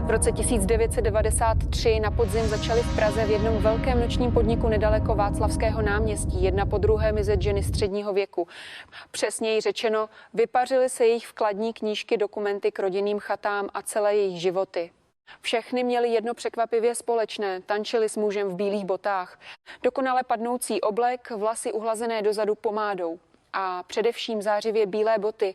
V roce 1993 na podzim začaly v Praze v jednom velkém nočním podniku nedaleko Václavského náměstí jedna po druhé mizet ženy středního věku. Přesněji řečeno, vypařily se jejich vkladní knížky, dokumenty k rodinným chatám a celé jejich životy. Všechny měly jedno překvapivě společné, tančily s mužem v bílých botách. Dokonale padnoucí oblek, vlasy uhlazené dozadu pomádou. A především zářivě bílé boty.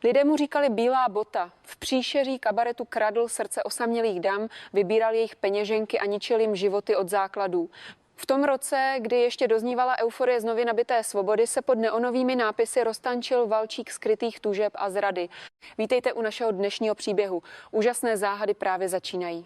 Lidé mu říkali bílá bota. V příšeří kabaretu kradl srdce osamělých dam, vybíral jejich peněženky a ničil jim životy od základů. V tom roce, kdy ještě doznívala euforie z nově nabité svobody, se pod neonovými nápisy roztančil valčík skrytých tužeb a zrady. Vítejte u našeho dnešního příběhu. Úžasné záhady právě začínají.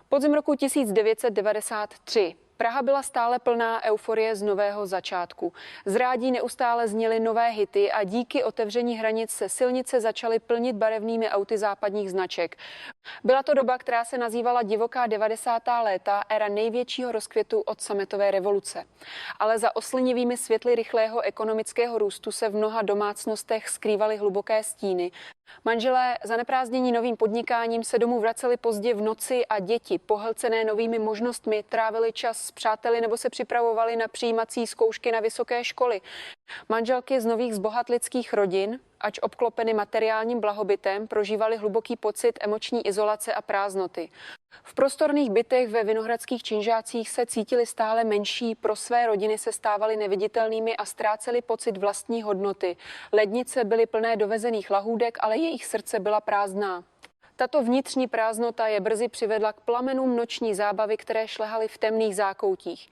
Podzim roku 1993. Praha byla stále plná euforie z nového začátku. Z rádí neustále zněly nové hity a díky otevření hranic se silnice začaly plnit barevnými auty západních značek. Byla to doba, která se nazývala divoká 90. léta, éra největšího rozkvětu od sametové revoluce. Ale za oslnivými světly rychlého ekonomického růstu se v mnoha domácnostech skrývaly hluboké stíny. Manželé zaneprázdnění novým podnikáním se domů vraceli pozdě v noci a děti, pohlcené novými možnostmi, trávili čas s přáteli nebo se připravovali na přijímací zkoušky na vysoké školy. Manželky z nových zbohatlických rodin, ač obklopeny materiálním blahobytem, prožívali hluboký pocit emoční izolace a prázdnoty. V prostorných bytech ve vinohradských činžácích se cítili stále menší, pro své rodiny se stávali neviditelnými a ztráceli pocit vlastní hodnoty. Lednice byly plné dovezených lahůdek, ale jejich srdce byla prázdná. Tato vnitřní prázdnota je brzy přivedla k plamenům noční zábavy, které šlehaly v temných zákoutích.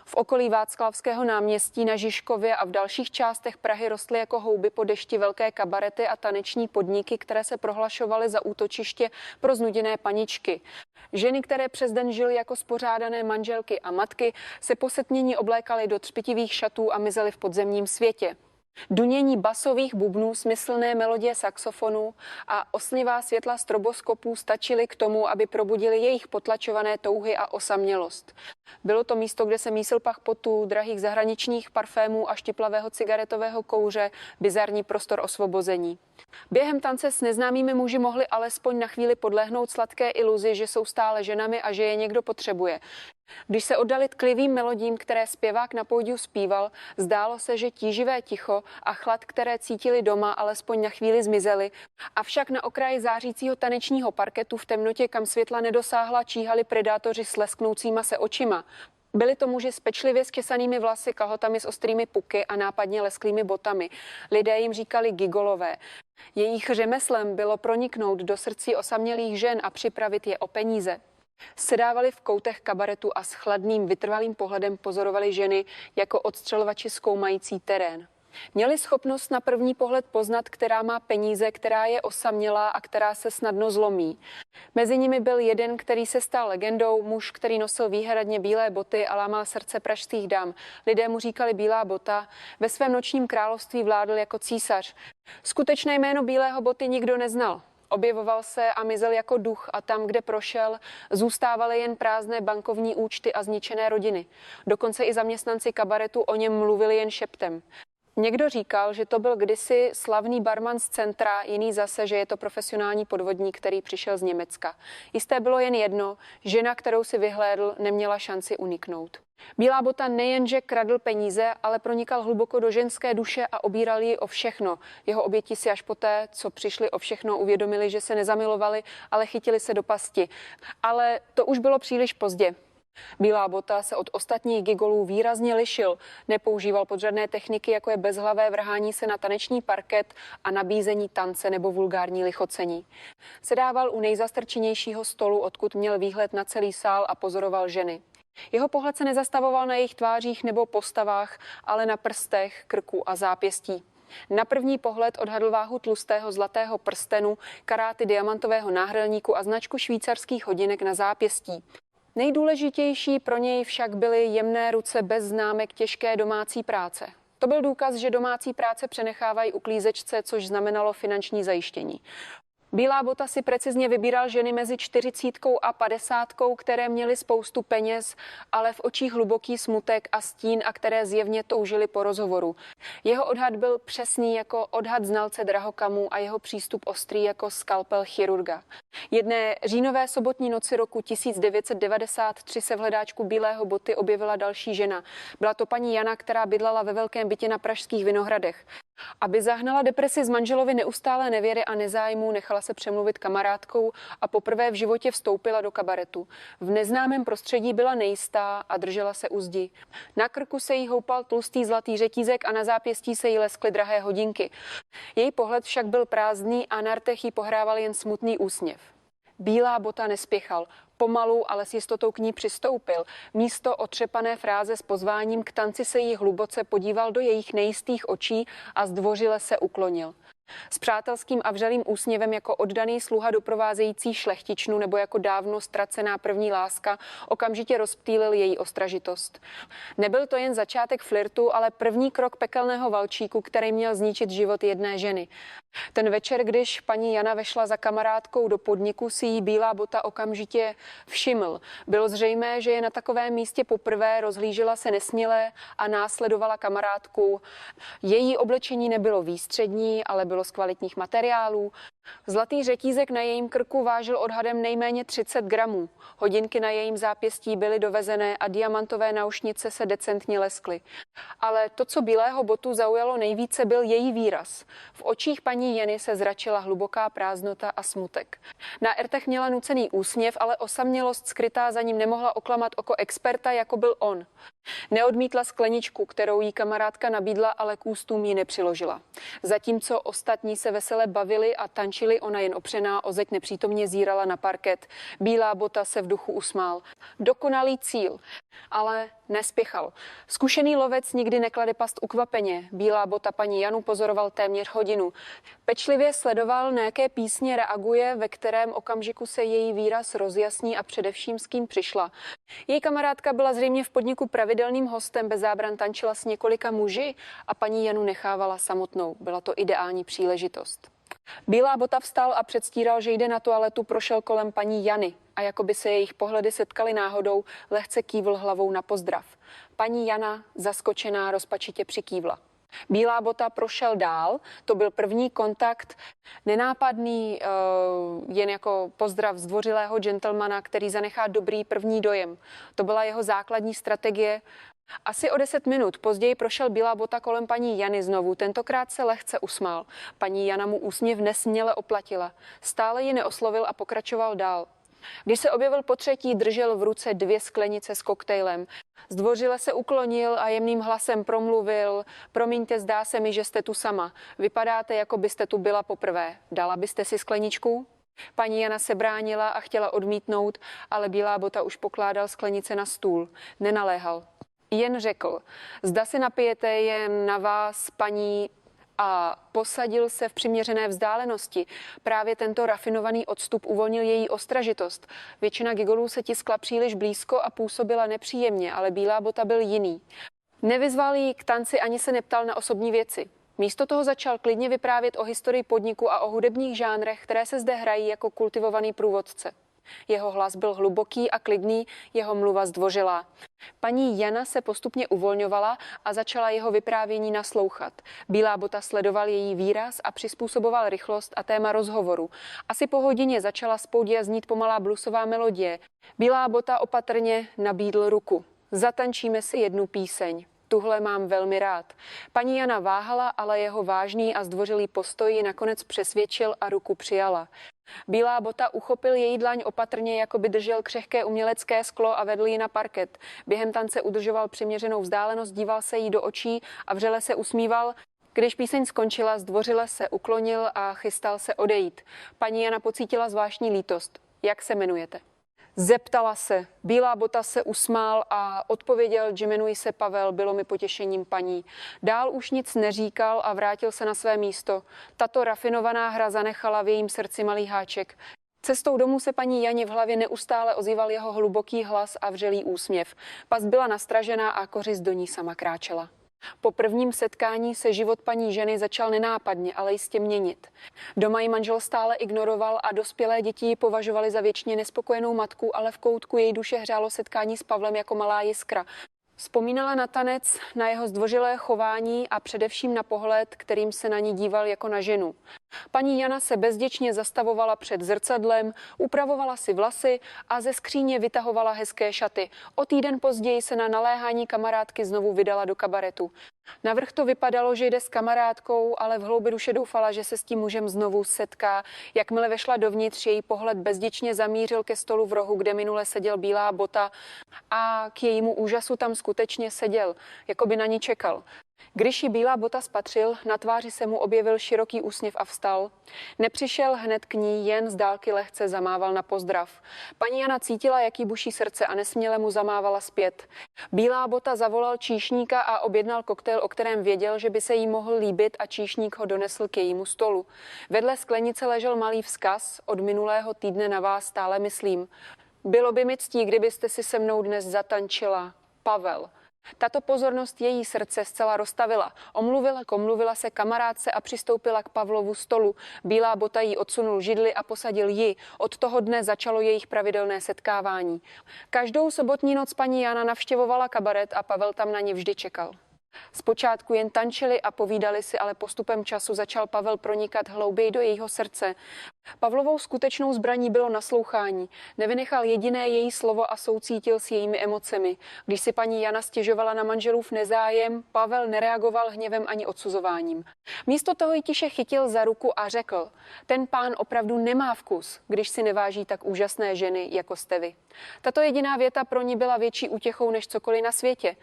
V okolí Václavského náměstí, na Žižkově a v dalších částech Prahy rostly jako houby po dešti velké kabarety a taneční podniky, které se prohlašovaly za útočiště pro znuděné paničky. Ženy, které přes den žily jako spořádané manželky a matky, se po setmění oblékaly do třpitivých šatů a mizely v podzemním světě. Dunění basových bubnů, smyslné melodie saxofonů a oslnivá světla stroboskopů stačily k tomu, aby probudili jejich potlačované touhy a osamělost. Bylo to místo, kde se mísil pach potů, drahých zahraničních parfémů a štiplavého cigaretového kouře, bizarní prostor osvobození. Během tance s neznámými muži mohli alespoň na chvíli podlehnout sladké iluzi, že jsou stále ženami a že je někdo potřebuje. Když se oddali tklivým melodím, které zpěvák na pódiu zpíval, zdálo se, že tíživé ticho a chlad, které cítili doma, alespoň na chvíli zmizely. Avšak na okraji zářícího tanečního parketu v temnotě, kam světla nedosáhla, číhali predátoři s lesknoucíma se očima. Byli to muži s pečlivě zčesanými vlasy, kalhotami s ostrými puky a nápadně lesklými botami. Lidé jim říkali gigolové. Jejich řemeslem bylo proniknout do srdcí osamělých žen a připravit je o peníze. Sedávali v koutech kabaretu a s chladným, vytrvalým pohledem pozorovali ženy jako odstřelovači zkoumající terén. Měli schopnost na první pohled poznat, která má peníze, která je osamělá a která se snadno zlomí. Mezi nimi byl jeden, který se stal legendou, muž, který nosil výhradně bílé boty a lámal srdce pražských dam. Lidé mu říkali bílá bota, ve svém nočním království vládl jako císař. Skutečné jméno bílého boty nikdo neznal. Objevoval se a mizel jako duch a tam, kde prošel, zůstávaly jen prázdné bankovní účty a zničené rodiny. Dokonce i zaměstnanci kabaretu o něm mluvili jen šeptem. Někdo říkal, že to byl kdysi slavný barman z centra, jiný zase, že je to profesionální podvodník, který přišel z Německa. Jisté bylo jen jedno, žena, kterou si vyhlédl, neměla šanci uniknout. Bílá bota nejenže kradl peníze, ale pronikal hluboko do ženské duše a obíral ji o všechno. Jeho oběti si až poté, co přišli o všechno, uvědomili, že se nezamilovali, ale chytili se do pasti. Ale to už bylo příliš pozdě. Bílá bota se od ostatních gigolů výrazně lišil. Nepoužíval podřadné techniky, jako je bezhlavé vrhání se na taneční parket a nabízení tance nebo vulgární lichocení. Sedával u nejzastrčenějšího stolu, odkud měl výhled na celý sál a pozoroval ženy. Jeho pohled se nezastavoval na jejich tvářích nebo postavách, ale na prstech, krku a zápěstí. Na první pohled odhadl váhu tlustého zlatého prstenu, karáty diamantového náhrdelníku a značku švýcarských hodinek na zápěstí. Nejdůležitější pro něj však byly jemné ruce bez známek těžké domácí práce. To byl důkaz, že domácí práce přenechávají uklízečce, což znamenalo finanční zajištění. Bílá bota si precizně vybíral ženy mezi 40 a 50, které měly spoustu peněz, ale v očích hluboký smutek a stín a které zjevně toužily po rozhovoru. Jeho odhad byl přesný jako odhad znalce drahokamů a jeho přístup ostrý jako skalpel chirurga. Jedné říjnové sobotní noci roku 1993 se v hledáčku bílého boty objevila další žena. Byla to paní Jana, která bydlela ve velkém bytě na pražských Vinohradech. Aby zahnala depresi z manželovy neustálé nevěry a nezájmu, nechala se přemluvit kamarádkou a poprvé v životě vstoupila do kabaretu. V neznámém prostředí byla nejistá a držela se u zdi. Na krku se jí houpal tlustý zlatý řetízek a na zápěstí se jí leskly drahé hodinky. Její pohled však byl prázdný a na rtech jí pohrával jen smutný úsměv. Bílá bota nespěchal. Pomalu, ale s jistotou k ní přistoupil. Místo otřepané fráze s pozváním k tanci se jí hluboce podíval do jejich nejistých očí a zdvořile se uklonil. S přátelským a vřelým úsměvem jako oddaný sluha doprovázející šlechtičnu nebo jako dávno ztracená první láska okamžitě rozptýlil její ostražitost. Nebyl to jen začátek flirtu, ale první krok pekelného valčíku, který měl zničit život jedné ženy. Ten večer, když paní Jana vešla za kamarádkou do podniku, si jí Bílá bota okamžitě všiml. Bylo zřejmé, že je na takovém místě poprvé, rozhlížela se nesměle a následovala kamarádku. Její oblečení nebylo výstřední, ale bylo z kvalitních materiálů. Zlatý řetízek na jejím krku vážil odhadem nejméně 30 gramů. Hodinky na jejím zápěstí byly dovezené a diamantové náušnice se decentně leskly. Ale to, co Bílého botu zaujalo nejvíce, byl její výraz. V očích paní Jany se zračila hluboká prázdnota a smutek. Na rtech měla nucený úsměv, ale osamělost skrytá za ním nemohla oklamat oko experta, jako byl on. Neodmítla skleničku, kterou jí kamarádka nabídla, ale k ústům ji nepřiložila. Zatímco ostatní se vesele bavili a tančili, ona jen opřená o zeď nepřítomně zírala na parket. Bílá bota se v duchu usmál. Dokonalý cíl, ale nespěchal. Zkušený lovec nikdy neklade past ukvapeně. Bílá bota paní Janu pozoroval téměř hodinu. Pečlivě sledoval, na jaké písně reaguje, ve kterém okamžiku se její výraz rozjasní a především s kým přišla. Její kamarádka byla zřejmě v podniku pravidelným hostem, bez zábran tančila s několika muži a paní Janu nechávala samotnou. Byla to ideální příležitost. Bílá bota vstal a předstíral, že jde na toaletu, prošel kolem paní Jany a jako by se jejich pohledy setkaly náhodou, lehce kývl hlavou na pozdrav. Paní Jana, zaskočená, rozpačitě přikývla. Bílá bota prošel dál, to byl první kontakt, nenápadný, jen jako pozdrav zdvořilého gentlemana, který zanechá dobrý první dojem. To byla jeho základní strategie. Asi o 10 minut později prošel Bílá bota kolem paní Jany znovu, tentokrát se lehce usmál. Paní Jana mu úsměv nesměle oplatila. Stále ji neoslovil a pokračoval dál. Když se objevil potřetí, držel v ruce 2 sklenice s koktejlem. Zdvořile se uklonil a jemným hlasem promluvil: promiňte, zdá se mi, že jste tu sama. Vypadáte, jako byste tu byla poprvé. Dala byste si skleničku? Paní Jana se bránila a chtěla odmítnout, ale Bílá bota už pokládal sklenice na stůl. Nenaléhal. Jen řekl: zda si napijete, jen na vás, paní, a posadil se v přiměřené vzdálenosti. Právě tento rafinovaný odstup uvolnil její ostražitost. Většina gigolů se tiskla příliš blízko a působila nepříjemně, ale Bílá bota byl jiný. Nevyzval jí k tanci ani se neptal na osobní věci. Místo toho začal klidně vyprávět o historii podniku a o hudebních žánrech, které se zde hrají jako kultivovaný průvodce. Jeho hlas byl hluboký a klidný, jeho mluva zdvořilá. Paní Jana se postupně uvolňovala a začala jeho vyprávění naslouchat. Bílá bota sledoval její výraz a přizpůsoboval rychlost a téma rozhovoru. Asi po hodině začala z pódia znít pomalá bluesová melodie. Bílá bota opatrně nabídl ruku. Zatančíme si jednu píseň. Tuhle mám velmi rád. Paní Jana váhala, ale jeho vážný a zdvořilý postoj ji nakonec přesvědčil a ruku přijala. Bílá bota uchopil její dlaň opatrně, jako by držel křehké umělecké sklo a vedl ji na parket. Během tance udržoval přiměřenou vzdálenost, díval se jí do očí a vřele se usmíval. Když píseň skončila, zdvořile se uklonil a chystal se odejít. Paní Jana pocítila zvláštní lítost. Jak se jmenujete? Zeptala se. Bílá bota se usmál a odpověděl: jmenuji se Pavel, bylo mi potěšením, paní. Dál už nic neříkal a vrátil se na své místo. Tato rafinovaná hra zanechala v jejím srdci malý háček. Cestou domů se paní Janě v hlavě neustále ozýval jeho hluboký hlas a vřelý úsměv. Past byla nastražená a kořist do ní sama kráčela. Po prvním setkání se život paní ženy začal nenápadně, ale jistě měnit. Doma ji manžel stále ignoroval a dospělé děti ji považovali za věčně nespokojenou matku, ale v koutku její duše hřálo setkání s Pavlem jako malá jiskra. Vzpomínala na tanec, na jeho zdvořilé chování a především na pohled, kterým se na ní díval jako na ženu. Paní Jana se bezděčně zastavovala před zrcadlem, upravovala si vlasy a ze skříně vytahovala hezké šaty. O týden později se na naléhání kamarádky znovu vydala do kabaretu. Navrch to vypadalo, že jde s kamarádkou, ale v hloubi duše doufala, že se s tím mužem znovu setká. Jakmile vešla dovnitř, její pohled bezděčně zamířil ke stolu v rohu, kde minule seděl Bílá bota, a k jejímu úžasu tam skutečně seděl, jako by na ní čekal. Když ji Bílá bota spatřil, na tváři se mu objevil široký úsměv a vstal. Nepřišel hned k ní, jen z dálky lehce zamával na pozdrav. Paní Jana cítila, jak jí buší srdce, a nesměle mu zamávala zpět. Bílá bota zavolal číšníka a objednal koktejl, o kterém věděl, že by se jí mohl líbit, a číšník ho donesl k jejímu stolu. Vedle sklenice ležel malý vzkaz: od minulého týdne na vás stále myslím. Bylo by mi ctí, kdybyste si se mnou dnes zatančila. Pavel. Tato pozornost její srdce zcela roztavila. Omluvila se kamarádce a přistoupila k Pavlovu stolu. Bílá bota jí odsunul židli a posadil ji. Od toho dne začalo jejich pravidelné setkávání. Každou sobotní noc paní Jana navštěvovala kabaret a Pavel tam na ně vždy čekal. Zpočátku jen tančili a povídali si, ale postupem času začal Pavel pronikat hlouběji do jejího srdce. Pavlovou skutečnou zbraní bylo naslouchání. Nevynechal jediné její slovo a soucítil s jejími emocemi. Když si paní Jana stěžovala na manželův nezájem, Pavel nereagoval hněvem ani odsuzováním. Místo toho ji tiše chytil za ruku a řekl: ten pán opravdu nemá vkus, když si neváží tak úžasné ženy, jako jste vy. Tato jediná věta pro ní byla větší útěchou než cokoliv na světě.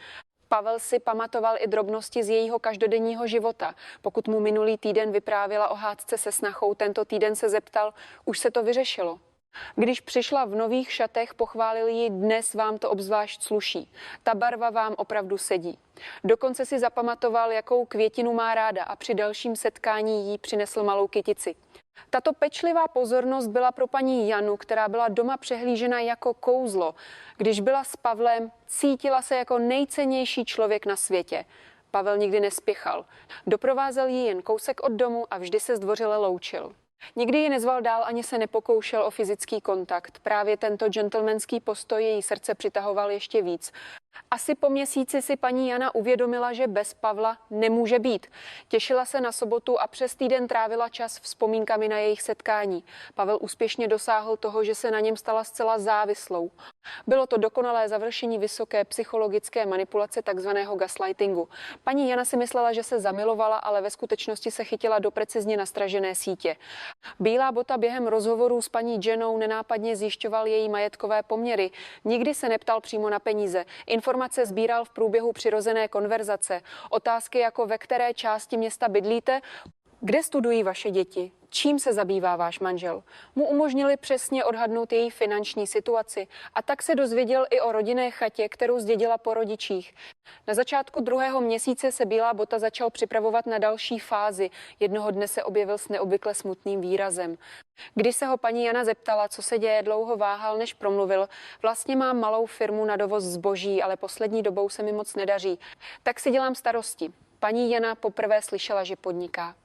Pavel si pamatoval i drobnosti z jejího každodenního života. Pokud mu minulý týden vyprávěla o hádce se snachou, tento týden se zeptal: už se to vyřešilo? Když přišla v nových šatech, pochválil ji: dnes vám to obzvlášť sluší. Ta barva vám opravdu sedí. Dokonce si zapamatoval, jakou květinu má ráda, a při dalším setkání jí přinesl malou kytici. Tato pečlivá pozornost byla pro paní Janu, která byla doma přehlížena jako kouzlo. Když byla s Pavlem, cítila se jako nejcennější člověk na světě. Pavel nikdy nespěchal. Doprovázel ji jen kousek od domu a vždy se zdvořile loučil. Nikdy ji nezval dál ani se nepokoušel o fyzický kontakt. Právě tento gentlemanský postoj její srdce přitahoval ještě víc. Asi po měsíci si paní Jana uvědomila, že bez Pavla nemůže být. Těšila se na sobotu a přes týden trávila čas vzpomínkami na jejich setkání. Pavel úspěšně dosáhl toho, že se na něm stala zcela závislou. Bylo to dokonalé završení vysoké psychologické manipulace, takzvaného gaslightingu. Paní Jana si myslela, že se zamilovala, ale ve skutečnosti se chytila do precizně nastražené sítě. Bílá bota během rozhovorů s paní Janou nenápadně zjišťoval její majetkové poměry. Nikdy se neptal přímo na peníze. Informace sbíral v průběhu přirozené konverzace. Otázky jako: ve které části města bydlíte, kde studují vaše děti, čím se zabývá váš manžel, mu umožnili přesně odhadnout její finanční situaci, a tak se dozvěděl i o rodinné chatě, kterou zdědila po rodičích. Na začátku 2. měsíce se Bílá bota začal připravovat na další fázi. Jednoho dne se objevil s neobvykle smutným výrazem. Když se ho paní Jana zeptala, co se děje, dlouho váhal, než promluvil: vlastně mám malou firmu na dovoz zboží, ale poslední dobou se mi moc nedaří. Tak si dělám starosti. Paní Jana poprvé slyšela, že podniká.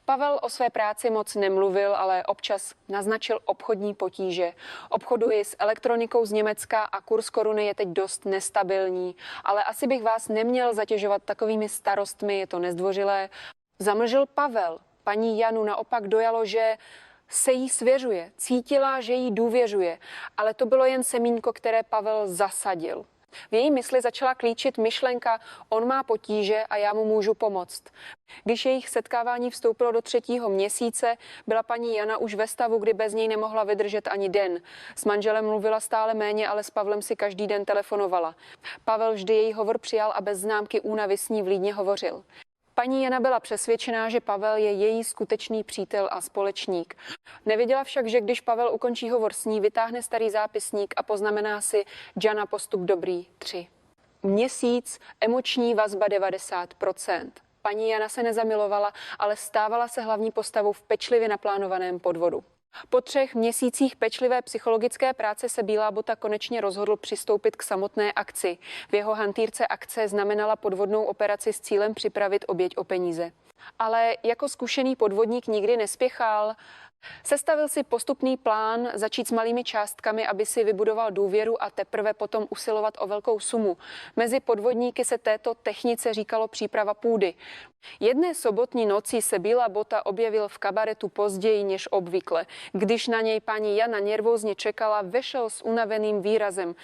Pavel o své práci moc nemluvil, ale občas naznačil obchodní potíže. Obchoduji s elektronikou z Německa a kurz koruny je teď dost nestabilní, ale asi bych vás neměl zatěžovat takovými starostmi, je to nezdvořilé. Zamlžil Pavel. Paní Janu naopak dojalo, že se jí svěřuje, cítila, že jí důvěřuje, ale to bylo jen semínko, které Pavel zasadil. V její mysli začala klíčit myšlenka: on má potíže a já mu můžu pomoct. Když jejich setkávání vstoupilo do 3. měsíce, byla paní Jana už ve stavu, kdy bez něj nemohla vydržet ani den. S manželem mluvila stále méně, ale s Pavlem si každý den telefonovala. Pavel vždy její hovor přijal a bez známky únavy s ní vlídně hovořil. Paní Jana byla přesvědčená, že Pavel je její skutečný přítel a společník. Nevěděla však, že když Pavel ukončí hovor s ní, vytáhne starý zápisník a poznamená si: Jana, postup dobrý, 3. Měsíc, emoční vazba 90%. Paní Jana se nezamilovala, ale stávala se hlavní postavou v pečlivě naplánovaném podvodu. Po 3 měsících pečlivé psychologické práce se Bílá bota konečně rozhodl přistoupit k samotné akci. V jeho hantýrce akce znamenala podvodnou operaci s cílem připravit oběť o peníze. Ale jako zkušený podvodník nikdy nespěchal. Sestavil si postupný plán začít s malými částkami, aby si vybudoval důvěru a teprve potom usilovat o velkou sumu. Mezi podvodníky se této technice říkalo příprava půdy. Jedné sobotní noci se Bílá bota objevil v kabaretu později než obvykle. Když na něj paní Jana nervózně čekala, vešel s unaveným výrazem.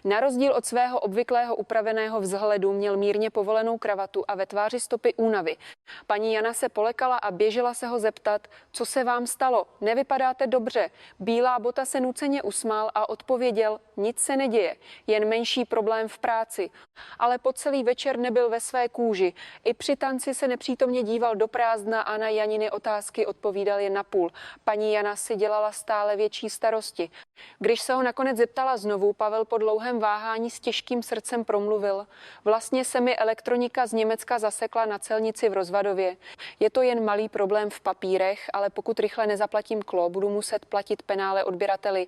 Na rozdíl od svého obvyklého upraveného vzhledu měl mírně povolenou kravatu a ve tváři stopy únavy. Paní Jana se polekala a běžela se ho zeptat, co se vám stalo, nevypadáte dobře. Bílá bota se nuceně usmál a odpověděl, nic se neděje, jen menší problém v práci. Ale po celý večer nebyl ve své kůži. I při tanci se nepřítomně díval do prázdna a na Janiny otázky odpovídal jen napůl. Paní Jana si dělala stále větší starosti. Když se ho nakonec zeptala znovu, Pavel po dlouhém váhání s těžkým srdcem promluvil. Vlastně se mi elektronika z Německa zasekla na celnici v Rozvadově. Je to jen malý problém v papírech, ale pokud rychle nezaplatím klo, budu muset platit penále odběrateli.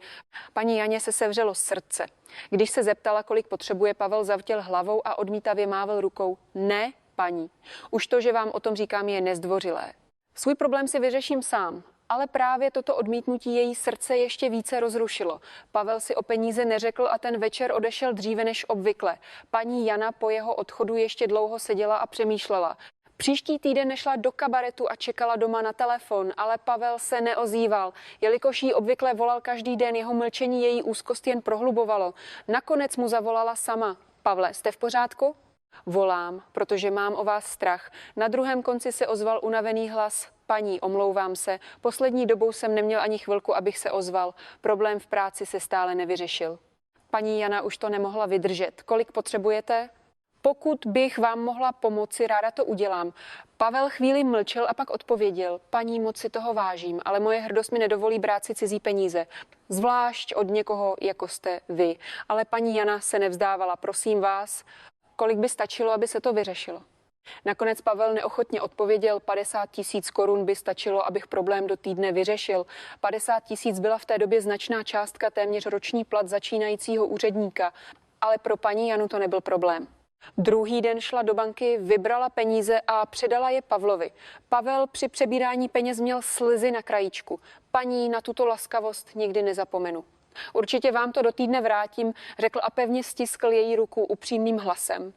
Paní Janě se sevřelo srdce. Když se zeptala, kolik potřebuje, Pavel zavtěl hlavou a odmítavě mávl rukou. Ne, paní. Už to, že vám o tom říkám, je nezdvořilé. Svůj problém si vyřeším sám. Ale právě toto odmítnutí její srdce ještě více rozrušilo. Pavel si o peníze neřekl a ten večer odešel dříve než obvykle. Paní Jana po jeho odchodu ještě dlouho seděla a přemýšlela. Příští týden nešla do kabaretu a čekala doma na telefon, ale Pavel se neozýval. Jelikož jí obvykle volal každý den, jeho mlčení její úzkost jen prohlubovalo. Nakonec mu zavolala sama. Pavle, jste v pořádku? Volám, protože mám o vás strach. Na druhém konci se ozval unavený hlas. Paní, omlouvám se. Poslední dobou jsem neměl ani chvilku, abych se ozval. Problém v práci se stále nevyřešil. Paní Jana už to nemohla vydržet. Kolik potřebujete? Pokud bych vám mohla pomoci, ráda to udělám. Pavel chvíli mlčel a pak odpověděl. Paní, moc si toho vážím, ale moje hrdost mi nedovolí brát si cizí peníze. Zvlášť od někoho, jako jste vy. Ale paní Jana se nevzdávala. Prosím vás, kolik by stačilo, aby se to vyřešilo? Nakonec Pavel neochotně odpověděl, 50 000 korun by stačilo, abych problém do týdne vyřešil. 50 000 byla v té době značná částka, téměř roční plat začínajícího úředníka. Ale pro paní Janu to nebyl problém. Druhý den šla do banky, vybrala peníze a předala je Pavlovi. Pavel při přebírání peněz měl slzy na krajíčku. Paní, na tuto laskavost nikdy nezapomenu. Určitě vám to do týdne vrátím, řekl a pevně stiskl její ruku upřímným hlasem.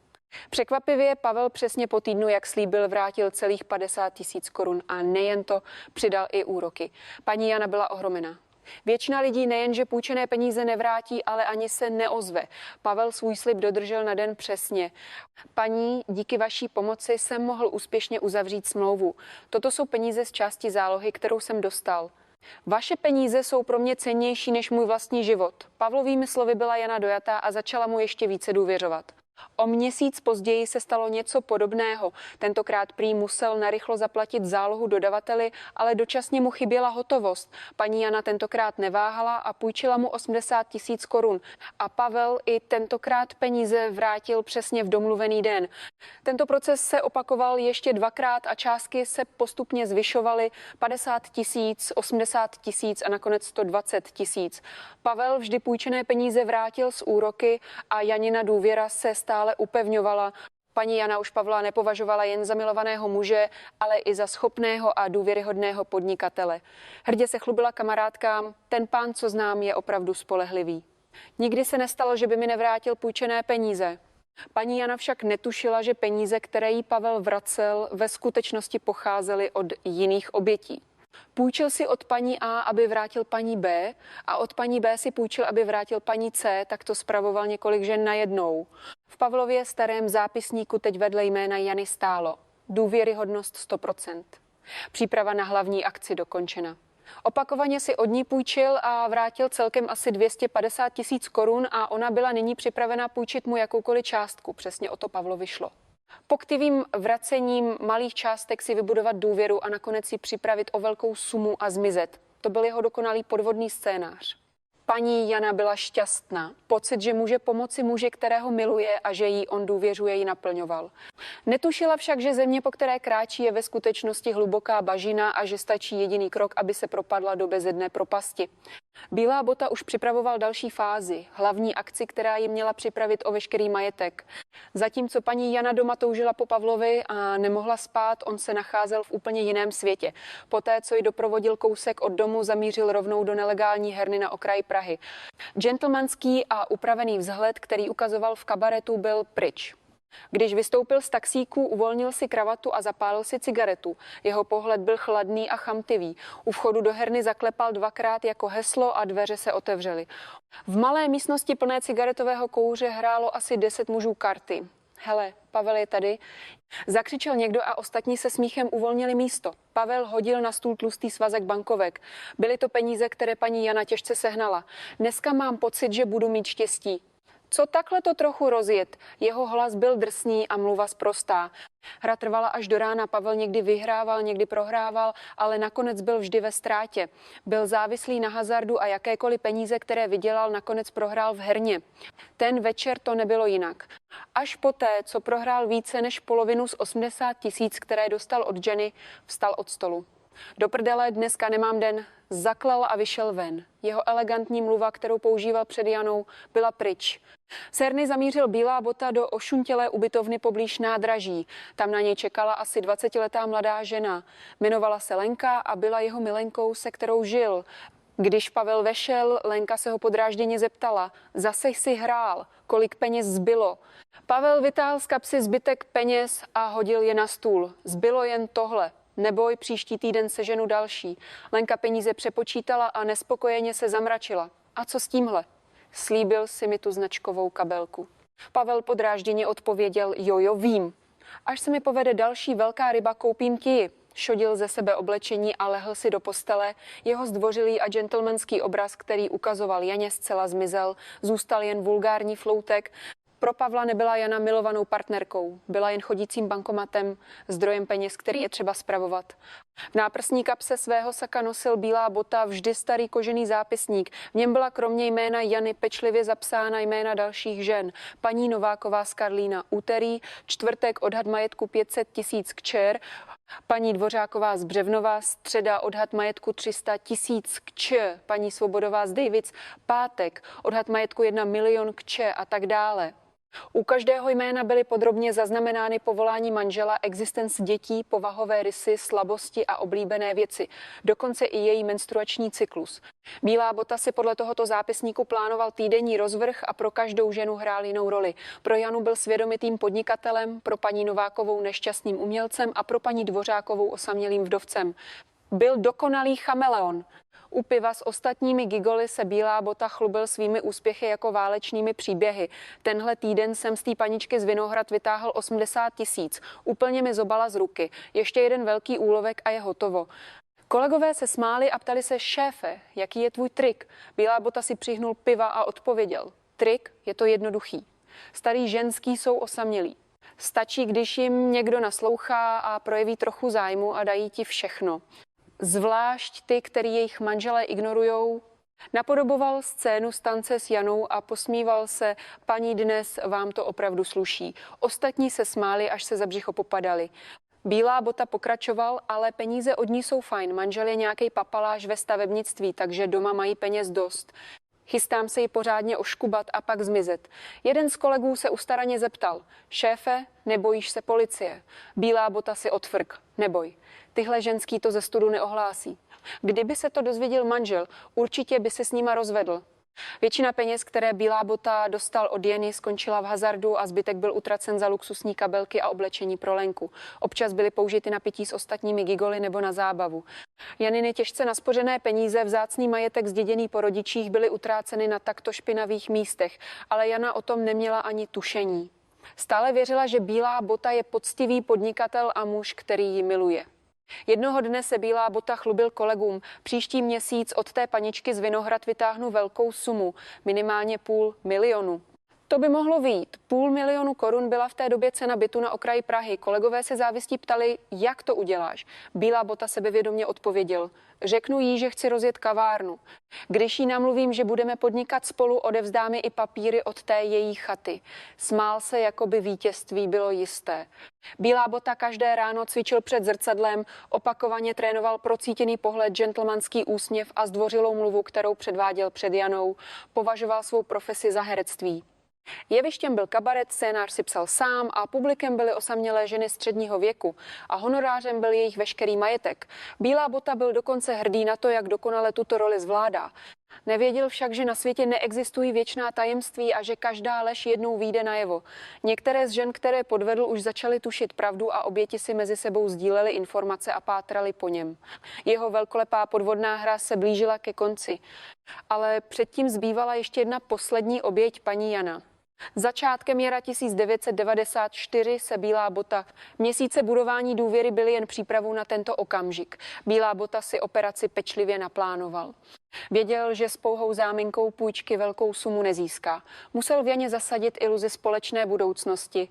Překvapivě Pavel přesně po týdnu, jak slíbil, vrátil celých 50 000 korun a nejen to, přidal i úroky. Paní Jana byla ohromená. Většina lidí nejenže půjčené peníze nevrátí, ale ani se neozve. Pavel svůj slib dodržel na den přesně. Paní, díky vaší pomoci jsem mohl úspěšně uzavřít smlouvu. Toto jsou peníze z části zálohy, kterou jsem dostal. Vaše peníze jsou pro mě cennější než můj vlastní život. Pavlovými slovy byla Jana dojatá a začala mu ještě více důvěřovat. O měsíc později se stalo něco podobného. Tentokrát prý musel narychlo zaplatit zálohu dodavateli, ale dočasně mu chyběla hotovost. Paní Jana tentokrát neváhala a půjčila mu 80 000 korun. A Pavel i tentokrát peníze vrátil přesně v domluvený den. Tento proces se opakoval ještě dvakrát a částky se postupně zvyšovaly 50 000, 80 000 a nakonec 120 000. Pavel vždy půjčené peníze vrátil s úroky a Janina důvěra se stále upevňovala. Paní Jana už Pavla nepovažovala jen za milovaného muže, ale i za schopného a důvěryhodného podnikatele. Hrdě se chlubila kamarádkám, ten pán, co znám, je opravdu spolehlivý. Nikdy se nestalo, že by mi nevrátil půjčené peníze. Paní Jana však netušila, že peníze, které jí Pavel vracel, ve skutečnosti pocházely od jiných obětí. Půjčil si od paní A, aby vrátil paní B, a od paní B si půjčil, aby vrátil paní C, tak to spravoval několik žen najednou. V Pavlově starém zápisníku teď vedle jména Jany stálo důvěryhodnost 100%. Příprava na hlavní akci dokončena. Opakovaně si od ní půjčil a vrátil celkem asi 250 000 korun a ona byla nyní připravena půjčit mu jakoukoliv částku. Přesně o to Pavlovi šlo. Poktivým vracením malých částek si vybudovat důvěru a nakonec si připravit o velkou sumu a zmizet. To byl jeho dokonalý podvodný scénář. Paní Jana byla šťastná. Pocit, že může pomoci muži, kterého miluje a že jí on důvěřuje, ji naplňoval. Netušila však, že země, po které kráčí, je ve skutečnosti hluboká bažina a že stačí jediný krok, aby se propadla do bezedné propasti. Bílá bota už připravoval další fázi, hlavní akci, která ji měla připravit o veškerý majetek. Zatímco paní Jana doma toužila po Pavlovi a nemohla spát, on se nacházel v úplně jiném světě. Poté, co ji doprovodil kousek od domu, zamířil rovnou do nelegální herny na okraji Prahy. Gentlemanský a upravený vzhled, který ukazoval v kabaretu, byl pryč. Když vystoupil z taxíku, uvolnil si kravatu a zapálil si cigaretu. Jeho pohled byl chladný a chamtivý. U vchodu do herny zaklepal dvakrát jako heslo a dveře se otevřely. V malé místnosti plné cigaretového kouře hrálo asi 10 mužů karty. Hele, Pavel je tady. Zakřičel někdo a ostatní se smíchem uvolnili místo. Pavel hodil na stůl tlustý svazek bankovek. Byly to peníze, které paní Jana těžce sehnala. Dneska mám pocit, že budu mít štěstí. Co takhle to trochu rozjet? Jeho hlas byl drsný a mluva sprostá. Hra trvala až do rána, Pavel někdy vyhrával, někdy prohrával, ale nakonec byl vždy ve ztrátě. Byl závislý na hazardu a jakékoliv peníze, které vydělal, nakonec prohrál v herně. Ten večer to nebylo jinak. Až poté, co prohrál více než polovinu z 80 000, které dostal od Jenny, vstal od stolu. Do prdele, dneska nemám den, zaklal a vyšel ven. Jeho elegantní mluva, kterou používal před Janou, byla pryč. Z herny zamířil Bílá bota do ošuntělé ubytovny poblíž nádraží. Tam na něj čekala asi 20letá mladá žena. Jmenovala se Lenka a byla jeho milenkou, se kterou žil. Když Pavel vešel, Lenka se ho podrážděně zeptala: zase jsi hrál, kolik peněz zbylo? Pavel vytáhl z kapsy zbytek peněz a hodil je na stůl. Zbylo jen tohle. Neboj, příští týden seženu další. Lenka peníze přepočítala a nespokojeně se zamračila. A co s tímhle? Slíbil si mi tu značkovou kabelku. Pavel podrážděně odpověděl: jo, vím. Až se mi povede další velká ryba, koupím ti ji. Šodil ze sebe oblečení a lehl si do postele. Jeho zdvořilý a gentlemanský obraz, který ukazoval Janě, zcela zmizel. Zůstal jen vulgární floutek. Pro Pavla nebyla Jana milovanou partnerkou, byla jen chodícím bankomatem, zdrojem peněz, který je třeba spravovat. V náprsní kapse svého saka nosil Bílá bota vždy starý kožený zápisník. V něm byla kromě jména Jany pečlivě zapsána jména dalších žen. Paní Nováková z Karlína úterý, čtvrtek odhad majetku 500 000 kčer, paní Dvořáková z Břevnova středa odhad majetku 300 000 kč, paní Svobodová z Dejvic pátek odhad majetku 1 milion kč a tak dále. U každého jména byly podrobně zaznamenány povolání manžela, existence dětí, povahové rysy, slabosti a oblíbené věci, dokonce i její menstruační cyklus. Bílá bota si podle tohoto zápisníku plánoval týdenní rozvrh a pro každou ženu hrál jinou roli. Pro Janu byl svědomitým podnikatelem, pro paní Novákovou nešťastným umělcem a pro paní Dvořákovou osamělým vdovcem. Byl dokonalý chameleon. U piva s ostatními gigoly se Bílá bota chlubil svými úspěchy jako válečnými příběhy. Tenhle týden jsem z té paničky z Vinohrad vytáhl 80 000. Úplně mi zobala z ruky. Ještě jeden velký úlovek a je hotovo. Kolegové se smáli a ptali se: šéfe, jaký je tvůj trik? Bílá bota si přihnul piva a odpověděl: trik, je to jednoduchý. Starý ženský jsou osamělí. Stačí, když jim někdo naslouchá a projeví trochu zájmu a dají ti všechno. Zvlášť ty, který jejich manželé ignorujou. Napodoboval scénu z tance s Janou a posmíval se: paní, dnes vám to opravdu sluší. Ostatní se smáli, až se za břicho popadali. Bílá bota pokračoval: ale peníze od ní jsou fajn, manžel je nějaký papaláš ve stavebnictví, takže doma mají peněz dost. Chystám se ji pořádně oškubat a pak zmizet. Jeden z kolegů se ustaraně zeptal: šéfe, nebojíš se policie? Bílá bota si odfrk: neboj, tyhle ženský to ze studu neohlásí. Kdyby se to dozvěděl manžel, určitě by se s nima rozvedl. Většina peněz, které Bílá bota dostal od Jeny, skončila v hazardu a zbytek byl utracen za luxusní kabelky a oblečení pro Lenku. Občas byly použity na pití s ostatními gigoly nebo na zábavu. Janiny těžce naspořené peníze, vzácný majetek zděděný po rodičích, byly utráceny na takto špinavých místech, ale Jana o tom neměla ani tušení. Stále věřila, že Bílá bota je poctivý podnikatel a muž, který ji miluje. Jednoho dne se Bílá bota chlubil kolegům: příští měsíc od té paničky z Vinohrad vytáhnu velkou sumu, minimálně 500 000. To by mohlo vyjít. 500 000 korun byla v té době cena bytu na okraji Prahy. Kolegové se závistí ptali, jak to uděláš. Bílá bota sebevědomě odpověděl. Řeknu jí, že chci rozjet kavárnu. Když jí namluvím, že budeme podnikat spolu, odevzdá mi i papíry od té její chaty. Smál se, jako by vítězství bylo jisté. Bílá bota každé ráno cvičil před zrcadlem, opakovaně trénoval procítěný pohled, gentlemanský úsměv a zdvořilou mluvu, kterou předváděl před Janou. Považoval svou profesi za herectví. Jevištěm byl kabaret, scénář si psal sám a publikem byly osamělé ženy středního věku a honorářem byl jejich veškerý majetek. Bílá bota byl dokonce hrdý na to, jak dokonale tuto roli zvládá. Nevěděl však, že na světě neexistují věčná tajemství a že každá lež jednou vyjde najevo. Některé z žen, které podvedl, už začaly tušit pravdu a oběti si mezi sebou sdílely informace a pátrali po něm. Jeho velkolepá podvodná hra se blížila ke konci. Ale předtím zbývala ještě jedna poslední oběť, paní Jana. Začátkem jara 1994 se Bílá bota. Měsíce budování důvěry byly jen přípravou na tento okamžik. Bílá bota si operaci pečlivě naplánoval. Věděl, že s pouhou záminkou půjčky velkou sumu nezíská. Musel v Janě zasadit iluzi společné budoucnosti.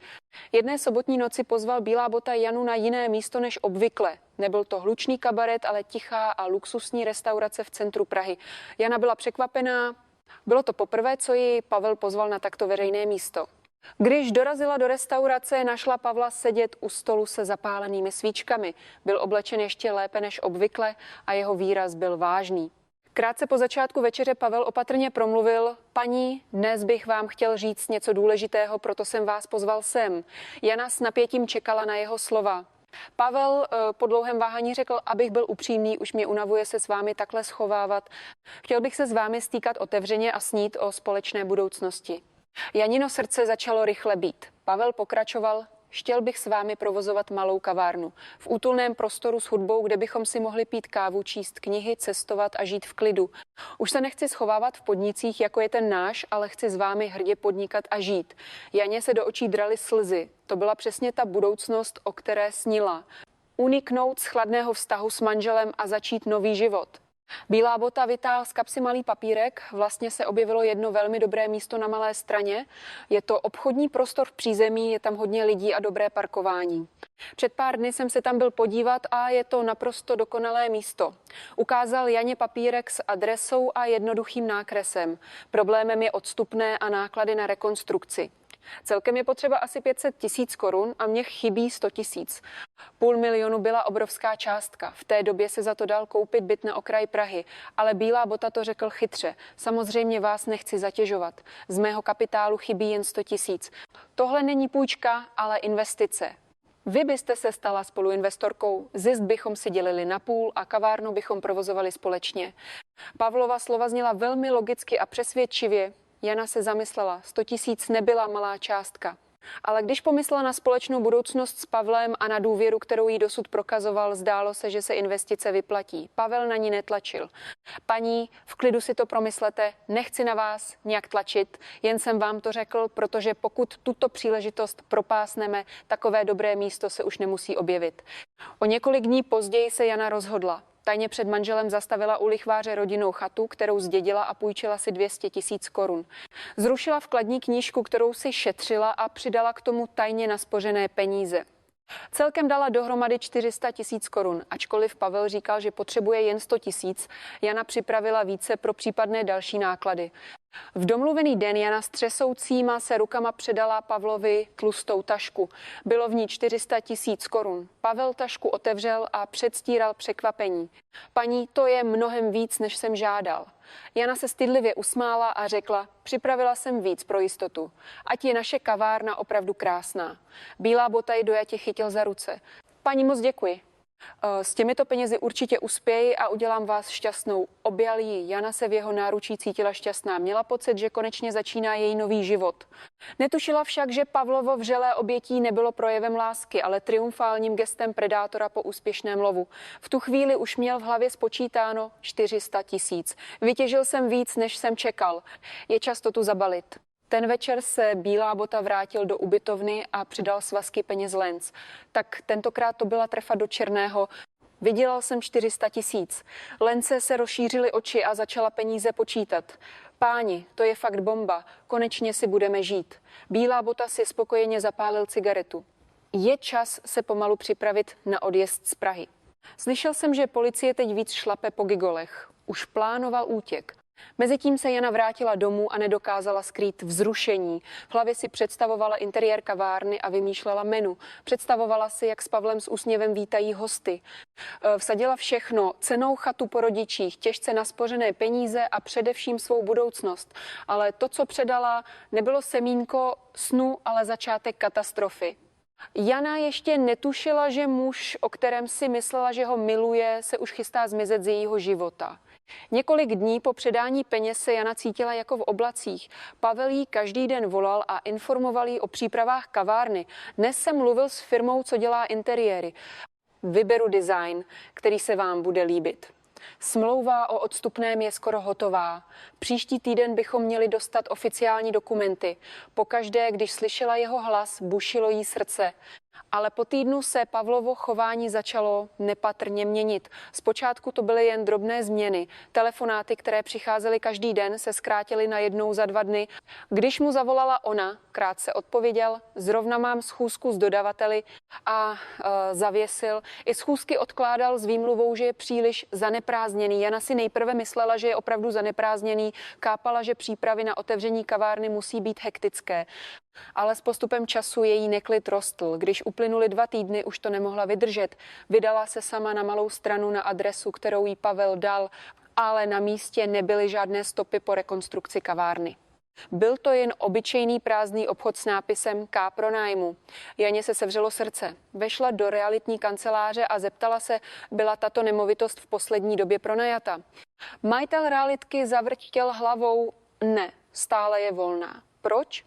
Jedné sobotní noci pozval Bílá bota Janu na jiné místo než obvykle. Nebyl to hlučný kabaret, ale tichá a luxusní restaurace v centru Prahy. Jana byla překvapená. Bylo to poprvé, co ji Pavel pozval na takto veřejné místo. Když dorazila do restaurace, našla Pavla sedět u stolu se zapálenými svíčkami. Byl oblečen ještě lépe než obvykle a jeho výraz byl vážný. Krátce po začátku večeře Pavel opatrně promluvil: Paní, dnes bych vám chtěl říct něco důležitého, proto jsem vás pozval sem. Jana s napětím čekala na jeho slova. Pavel po dlouhém váhání řekl: abych byl upřímný, už mě unavuje se s vámi takhle schovávat. Chtěl bych se s vámi stýkat otevřeně a snít o společné budoucnosti. Janino srdce začalo rychle být. Pavel pokračoval: chtěl bych s vámi provozovat malou kavárnu. V útulném prostoru s hudbou, kde bychom si mohli pít kávu, číst knihy, cestovat a žít v klidu. Už se nechci schovávat v podnicích, jako je ten náš, ale chci s vámi hrdě podnikat a žít. Janě se do očí draly slzy. To byla přesně ta budoucnost, o které snila. Uniknout z chladného vztahu s manželem a začít nový život. Bílá bota vytáhl z kapsy malý papírek, vlastně se objevilo jedno velmi dobré místo na Malé Straně. Je to obchodní prostor v přízemí, je tam hodně lidí a dobré parkování. Před pár dny jsem se tam byl podívat a je to naprosto dokonalé místo. Ukázal Janě papírek s adresou a jednoduchým nákresem. Problémem je odstupné a náklady na rekonstrukci. Celkem je potřeba asi 500 000 korun a mně chybí 100 000. 500 000 byla obrovská částka. V té době se za to dal koupit byt na okraji Prahy, ale Bílá bota to řekl chytře. Samozřejmě vás nechci zatěžovat. Z mého kapitálu chybí jen 100 000. Tohle není půjčka, ale investice. Vy byste se stala spoluinvestorkou, zisk bychom si dělili na půl a kavárnu bychom provozovali společně. Pavlova slova zněla velmi logicky a přesvědčivě. Jana se zamyslela, 100 000 nebyla malá částka. Ale když pomyslela na společnou budoucnost s Pavlem a na důvěru, kterou jí dosud prokazoval, zdálo se, že se investice vyplatí. Pavel na ní netlačil. Paní, v klidu si to promyslete, nechci na vás nějak tlačit, jen jsem vám to řekl, protože pokud tuto příležitost propásneme, takové dobré místo se už nemusí objevit. O několik dní později se Jana rozhodla. Tajně před manželem zastavila u lichváře rodinnou chatu, kterou zdědila a půjčila si 200 000 korun. Zrušila vkladní knížku, kterou si šetřila a přidala k tomu tajně naspořené peníze. Celkem dala dohromady 400 000 korun, ačkoliv Pavel říkal, že potřebuje jen 100 000, Jana připravila více pro případné další náklady. V domluvený den Jana s třesoucíma se rukama předala Pavlovi tlustou tašku. Bylo v ní 400 000 korun. Pavel tašku otevřel a předstíral překvapení. Paní, to je mnohem víc, než jsem žádal. Jana se stydlivě usmála a řekla: připravila jsem víc pro jistotu. Ať je naše kavárna opravdu krásná. Bílá bota ji dojatě chytil za ruce. Paní, moc děkuji. S těmito penězi určitě uspěji a udělám vás šťastnou. Objal ji. Jana se v jeho náručí cítila šťastná. Měla pocit, že konečně začíná její nový život. Netušila však, že Pavlovo vřelé obětí nebylo projevem lásky, ale triumfálním gestem predátora po úspěšném lovu. V tu chvíli už měl v hlavě spočítáno 400 000. Vytěžil jsem víc, než jsem čekal. Je čas to tu zabalit. Ten večer se Bílá bota vrátil do ubytovny a přidal svazky peněz Lenz. Tak tentokrát to byla trefa do černého. Vydělal jsem 400 000. Lence se rozšířily oči a začala peníze počítat. Páni, to je fakt bomba, konečně si budeme žít. Bílá bota si spokojeně zapálil cigaretu. Je čas se pomalu připravit na odjezd z Prahy. Slyšel jsem, že policie teď víc šlape po gigolech. Už plánoval útěk. Mezitím se Jana vrátila domů a nedokázala skrýt vzrušení. V hlavě si představovala interiér kavárny a vymýšlela menu. Představovala si, jak s Pavlem s úsměvem vítají hosty. Vsadila všechno, cennou chatu po rodičích, těžce naspořené peníze a především svou budoucnost. Ale to, co předala, nebylo semínko snu, ale začátek katastrofy. Jana ještě netušila, že muž, o kterém si myslela, že ho miluje, se už chystá zmizet z jejího života. Několik dní po předání peněz se Jana cítila jako v oblacích. Pavel jí každý den volal a informoval jí o přípravách kavárny. Dnes jsem mluvil s firmou, co dělá interiéry. Vyberu design, který se vám bude líbit. Smlouva o odstupném je skoro hotová. Příští týden bychom měli dostat oficiální dokumenty. Pokaždé, když slyšela jeho hlas, bušilo jí srdce. Ale po týdnu se Pavlovo chování začalo nepatrně měnit. Zpočátku to byly jen drobné změny. Telefonáty, které přicházely každý den, se zkrátily na jednou za 2 dny. Když mu zavolala ona, krátce odpověděl, zrovna mám schůzku s dodavateli a zavěsil. I schůzky odkládal s výmluvou, že je příliš zaneprázdněný. Jana si nejprve myslela, že je opravdu zaneprázdněný, kápala, že přípravy na otevření kavárny musí být hektické. Ale s postupem času její neklid rostl. Když uplynuly 2 týdny, už to nemohla vydržet. Vydala se sama na malou stranu na adresu, kterou jí Pavel dal, ale na místě nebyly žádné stopy po rekonstrukci kavárny. Byl to jen obyčejný prázdný obchod s nápisem K pronájmu. Janě se sevřelo srdce. Vešla do realitní kanceláře a zeptala se, byla tato nemovitost v poslední době pronajata. Majitel realitky zavrtěl hlavou, ne, stále je volná. Proč?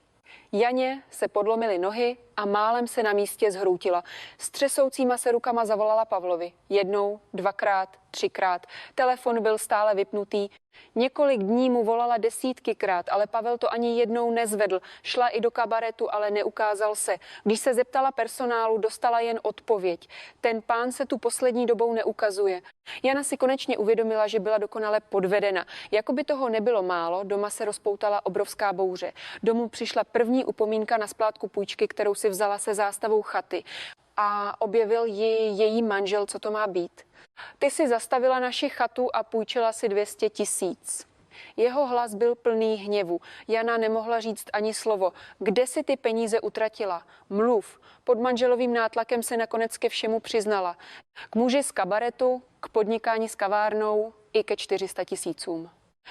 Janě se podlomily nohy a málem se na místě zhroutila. S třesoucíma se rukama zavolala Pavlovi. 1, 2krát, 3krát. Telefon byl stále vypnutý. Několik dní mu volala desítkykrát, ale Pavel to ani jednou nezvedl. Šla i do kabaretu, ale neukázal se. Když se zeptala personálu, dostala jen odpověď. Ten pán se tu poslední dobou neukazuje. Jana si konečně uvědomila, že byla dokonale podvedena. Jako by toho nebylo málo, doma se rozpoutala obrovská bouře. Domů přišla první upomínka na splátku půjčky, kterou si vzala se zástavou chaty. A objevil ji její manžel, co to má být. Ty si zastavila naši chatu a půjčila si 200 000. Jeho hlas byl plný hněvu. Jana nemohla říct ani slovo. Kde si ty peníze utratila? Mluv. Pod manželovým nátlakem se nakonec ke všemu přiznala. K muži z kabaretu, k podnikání s kavárnou i ke 400 000.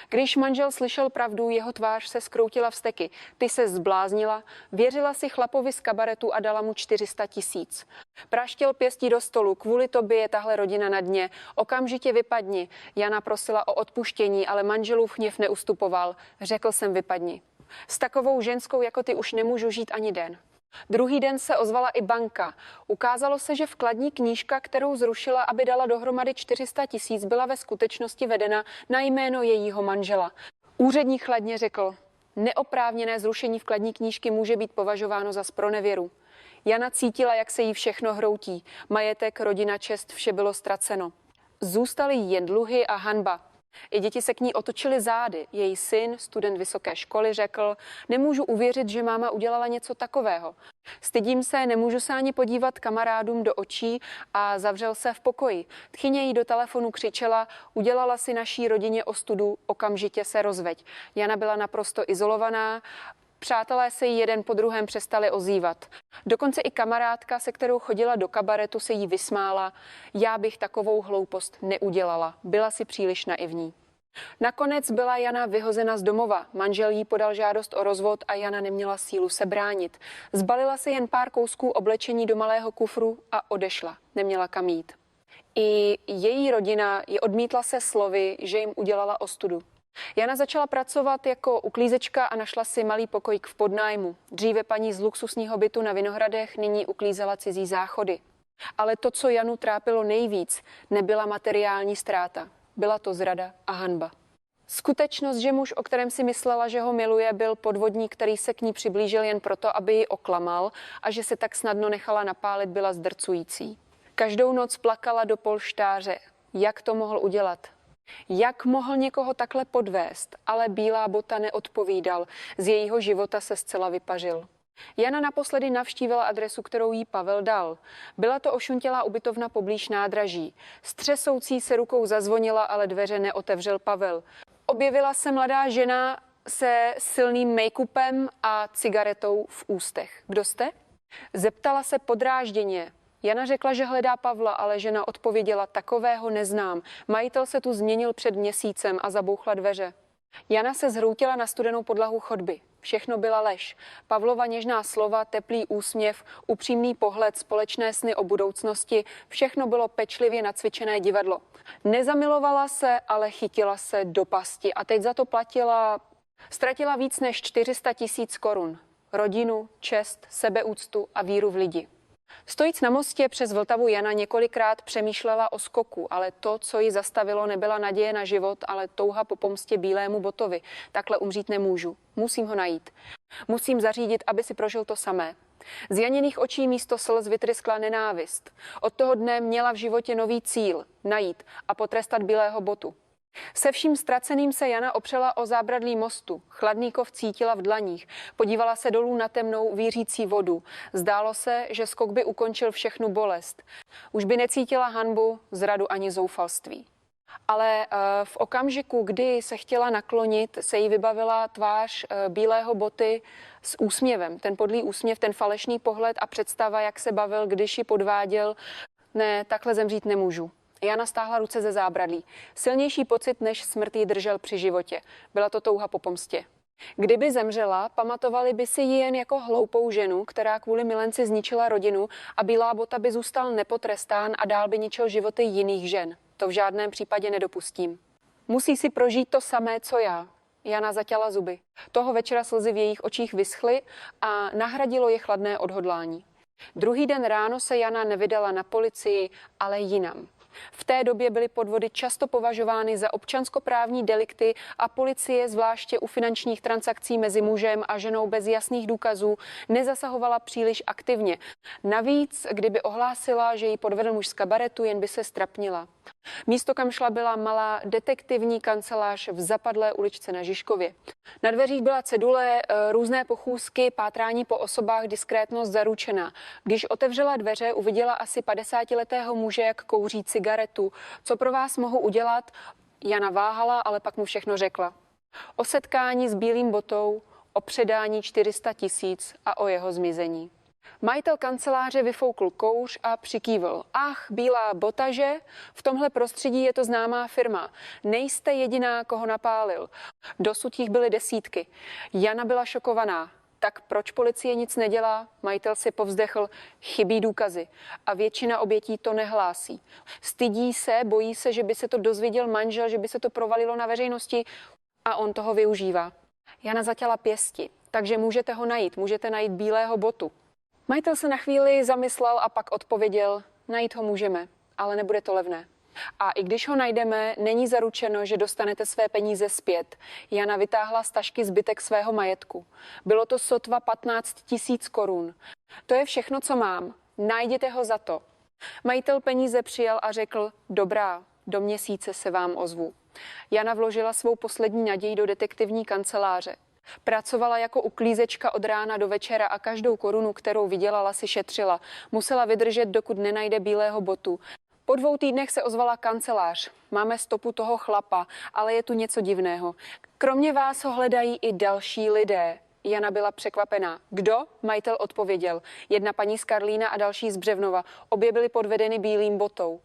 Když manžel slyšel pravdu, jeho tvář se zkroutila vzteky. Ty se zbláznila, věřila si chlapovi z kabaretu a dala mu 400 000. Praštil pěstí do stolu, kvůli tobě je tahle rodina na dně. Okamžitě vypadni. Jana prosila o odpuštění, ale manželův hněv neustupoval. Řekl jsem vypadni. S takovou ženskou jako ty už nemůžu žít ani den. Druhý den se ozvala i banka. Ukázalo se, že vkladní knížka, kterou zrušila, aby dala dohromady 400 000, byla ve skutečnosti vedena na jméno jejího manžela. Úředník chladně řekl, neoprávněné zrušení vkladní knížky může být považováno za zpronevěru. Jana cítila, jak se jí všechno hroutí. Majetek, rodina, čest, vše bylo ztraceno. Zůstaly jen dluhy a hanba. I děti se k ní otočily zády. Její syn, student vysoké školy, řekl, nemůžu uvěřit, že máma udělala něco takového. Stydím se, nemůžu se ani podívat kamarádům do očí a zavřel se v pokoji. Tchyně jí do telefonu křičela, udělala si naší rodině ostudu, okamžitě se rozveď. Jana byla naprosto izolovaná, přátelé se jí jeden po druhém přestali ozývat. Dokonce i kamarádka, se kterou chodila do kabaretu, se jí vysmála. Já bych takovou hloupost neudělala. Byla si příliš naivní. Nakonec byla Jana vyhozena z domova. Manžel jí podal žádost o rozvod a Jana neměla sílu se bránit. Zbalila si jen pár kousků oblečení do malého kufru a odešla. Neměla kam jít. I její rodina ji odmítla se slovy, že jim udělala ostudu. Jana začala pracovat jako uklízečka a našla si malý pokojík v podnájmu. Dříve paní z luxusního bytu na Vinohradech nyní uklízela cizí záchody. Ale to, co Janu trápilo nejvíc, nebyla materiální ztráta. Byla to zrada a hanba. Skutečnost, že muž, o kterém si myslela, že ho miluje, byl podvodník, který se k ní přiblížil jen proto, aby ji oklamal a že se tak snadno nechala napálit, byla zdrcující. Každou noc plakala do polštáře. Jak to mohl udělat? Jak mohl někoho takhle podvést, ale Bílá bota neodpovídal, z jejího života se zcela vypařil. Jana naposledy navštívila adresu, kterou jí Pavel dal. Byla to ošuntělá ubytovna poblíž nádraží. Střesoucí se rukou zazvonila, ale dveře neotevřel Pavel. Objevila se mladá žena se silným make-upem a cigaretou v ústech. Kdo jste? Zeptala se podrážděně. Jana řekla, že hledá Pavla, ale žena odpověděla, takového neznám. Majitel se tu změnil před měsícem a zabouchla dveře. Jana se zhroutila na studenou podlahu chodby. Všechno byla lež. Pavlova něžná slova, teplý úsměv, upřímný pohled, společné sny o budoucnosti, všechno bylo pečlivě nacvičené divadlo. Nezamilovala se, ale chytila se do pasti a teď za to platila. Ztratila víc než 400 000 korun. Rodinu, čest, sebeúctu a víru v lidi. Stojíc na mostě přes Vltavu Jana několikrát přemýšlela o skoku, ale to, co ji zastavilo, nebyla naděje na život, ale touha po pomstě Bílému botovi. Takhle umřít nemůžu. Musím ho najít. Musím zařídit, aby si prožil to samé. Z Janiných očí místo slz vytryskla nenávist. Od toho dne měla v životě nový cíl – najít a potrestat Bílého botu. Se vším ztraceným se Jana opřela o zábradlí mostu. Chladný kov cítila v dlaních. Podívala se dolů na temnou, vířící vodu. Zdálo se, že skok by ukončil všechnu bolest. Už by necítila hanbu, zradu ani zoufalství. Ale v okamžiku, kdy se chtěla naklonit, se jí vybavila tvář Bílého boty s úsměvem. Ten podlý úsměv, ten falešný pohled a představa, jak se bavil, když ji podváděl. Ne, takhle zemřít nemůžu. Jana stáhla ruce ze zábradlí. Silnější pocit než smrt jí držel při životě. Byla to touha po pomstě. Kdyby zemřela, pamatovali by si ji jen jako hloupou ženu, která kvůli milenci zničila rodinu a Bílá bota by zůstal nepotrestán a dál by ničil životy jiných žen. To v žádném případě nedopustím. Musí si prožít to samé, co já. Jana zaťala zuby. Toho večera slzy v jejich očích vyschly a nahradilo je chladné odhodlání. Druhý den ráno se Jana nevydala na policii, ale jinam. V té době byly podvody často považovány za občanskoprávní delikty a policie, zvláště u finančních transakcí mezi mužem a ženou bez jasných důkazů, nezasahovala příliš aktivně. Navíc, kdyby ohlásila, že ji podvedl muž z kabaretu, jen by se strapnila. Místo, kam šla, byla malá detektivní kancelář v zapadlé uličce na Žižkově. Na dveřích byla cedule, různé pochůzky, pátrání po osobách, diskrétnost zaručená. Když otevřela dveře, uviděla asi 50letého muže, jak kouří cigaretu. Co pro vás mohu udělat? Jana váhala, ale pak mu všechno řekla. O setkání s Bílým botou, o předání 400 000 a o jeho zmizení. Majitel kanceláře vyfoukl kouř a přikývl. Ach, Bílá botaže, v tomhle prostředí je to známá firma. Nejste jediná, koho napálil. Dosud jich byly desítky. Jana byla šokovaná. Tak proč policie nic nedělá? Majitel si povzdechl, chybí důkazy. A většina obětí to nehlásí. Stydí se, bojí se, že by se to dozvěděl manžel, že by se to provalilo na veřejnosti a on toho využívá. Jana zatěla pěsti, takže můžete ho najít, můžete najít Bílého botu. Majitel se na chvíli zamyslel a pak odpověděl, najít ho můžeme, ale nebude to levné. A i když ho najdeme, není zaručeno, že dostanete své peníze zpět. Jana vytáhla z tašky zbytek svého majetku. Bylo to sotva 15 000 korun. To je všechno, co mám. Najděte ho za to. Majitel peníze přijal a řekl, dobrá, do měsíce se vám ozvu. Jana vložila svou poslední naději do detektivní kanceláře. Pracovala jako uklízečka od rána do večera a každou korunu, kterou vydělala, si šetřila. Musela vydržet, dokud nenajde Bílého botu. Po 2 týdnech se ozvala kancelář. Máme stopu toho chlapa, ale je tu něco divného. Kromě vás ho hledají i další lidé. Jana byla překvapená. Kdo? Majitel odpověděl. Jedna paní z Karlína a další z Břevnova. Obě byly podvedeny Bílým botou.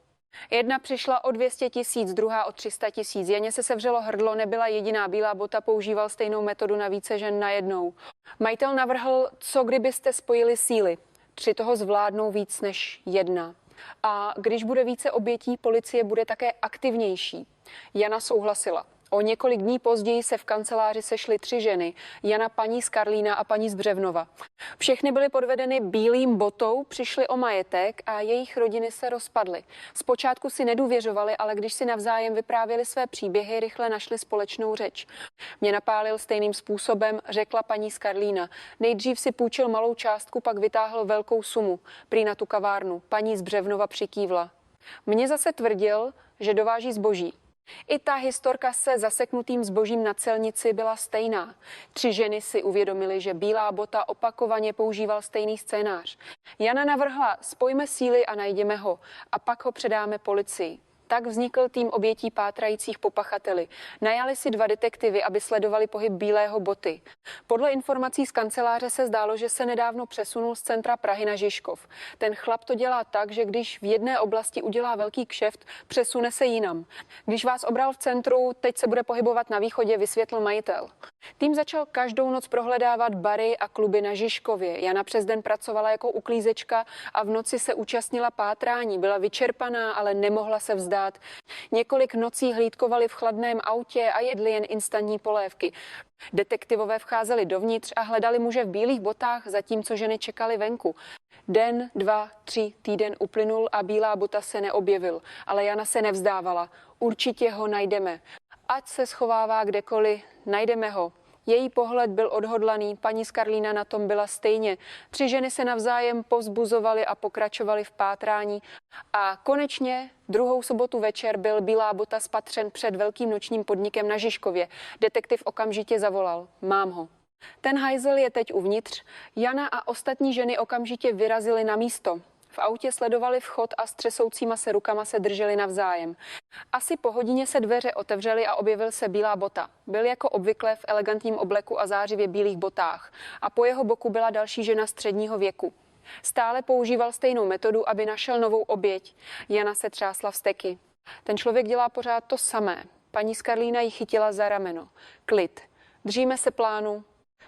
Jedna přišla o 200 000, druhá o 300 000. Janě se sevřelo hrdlo, nebyla jediná. Bílá bota používal stejnou metodu na více žen najednou. Majitel navrhl, co kdybyste spojili síly. 3 toho zvládnou víc než 1. A když bude více obětí, policie bude také aktivnější. Jana souhlasila. O několik dní později se v kanceláři sešly 3 ženy. Jana, paní z Karlína a paní z Břevnova. Všechny byly podvedeny Bílým botou, přišly o majetek a jejich rodiny se rozpadly. Zpočátku si nedůvěřovali, ale když si navzájem vyprávěli své příběhy, rychle našli společnou řeč. Mě napálil stejným způsobem, řekla paní z Karlína. Nejdřív si půjčil malou částku, pak vytáhl velkou sumu. Prý na tu kavárnu. Paní z Břevnova přikývla. Mně zase tvrdil, že dováží zboží. I ta historka se zaseknutým zbožím na celnici byla stejná. 3 ženy si uvědomily, že Bílá bota opakovaně používal stejný scénář. Jana navrhla, spojme síly a najdeme ho a pak ho předáme policii. Tak vznikl tým obětí pátrajících po pachateli. Najali si 2 detektivy, aby sledovali pohyb Bílého boty. Podle informací z kanceláře se zdálo, že se nedávno přesunul z centra Prahy na Žižkov. Ten chlap to dělá tak, že když v jedné oblasti udělá velký kšeft, přesune se jinam. Když vás obral v centru, teď se bude pohybovat na východě, vysvětlil majitel. Tým začal každou noc prohledávat bary a kluby na Žižkově. Jana přes den pracovala jako uklízečka a v noci se účastnila pátrání. Byla vyčerpaná, ale nemohla se vzdát. Několik nocí hlídkovali v chladném autě a jedli jen instantní polévky. Detektivové vcházeli dovnitř a hledali muže v bílých botách, zatímco ženy čekaly venku. Den, 2, 3 týden uplynul a Bílá bota se neobjevil, ale Jana se nevzdávala. Určitě ho najdeme. Ať se schovává kdekoliv, najdeme ho. Její pohled byl odhodlaný, paní Skarlína na tom byla stejně. 3 ženy se navzájem povzbuzovaly a pokračovaly v pátrání. A konečně 2. sobotu večer byl Bílá bota spatřen před velkým nočním podnikem na Žižkově. Detektiv okamžitě zavolal. Mám ho. Ten hajzel je teď uvnitř. Jana a ostatní ženy okamžitě vyrazily na místo. V autě sledovali vchod a s třesoucíma se rukama se drželi navzájem. Asi po hodině se dveře otevřely a objevil se Bílá bota. Byl jako obvykle v elegantním obleku a zářivě bílých botách. A po jeho boku byla další žena středního věku. Stále používal stejnou metodu, aby našel novou oběť. Jana se třásla vzteky. Ten člověk dělá pořád to samé. Paní Skarlína ji chytila za rameno. Klid. Držíme se plánu.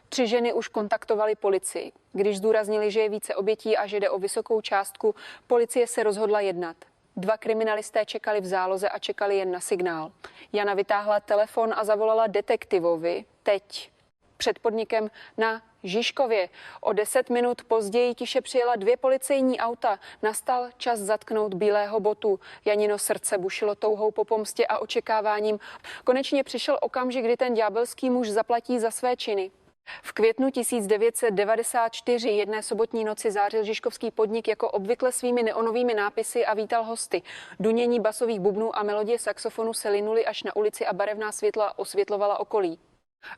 3 ženy už kontaktovaly policii. Když zdůraznili, že je více obětí a že jde o vysokou částku, policie se rozhodla jednat. 2 kriminalisté čekali v záloze a čekali jen na signál. Jana vytáhla telefon a zavolala detektivovi teď před podnikem na Žižkově. O 10 minut později tiše přijela 2 policejní auta. Nastal čas zatknout Bílého botu. Janino srdce bušilo touhou po pomstě a očekáváním. Konečně přišel okamžik, kdy ten ďábelský muž zaplatí za své činy. V květnu 1994 jedné sobotní noci zářil žižkovský podnik jako obvykle svými neonovými nápisy a vítal hosty. Dunění basových bubnů a melodie saxofonu se linuly až na ulici a barevná světla osvětlovala okolí.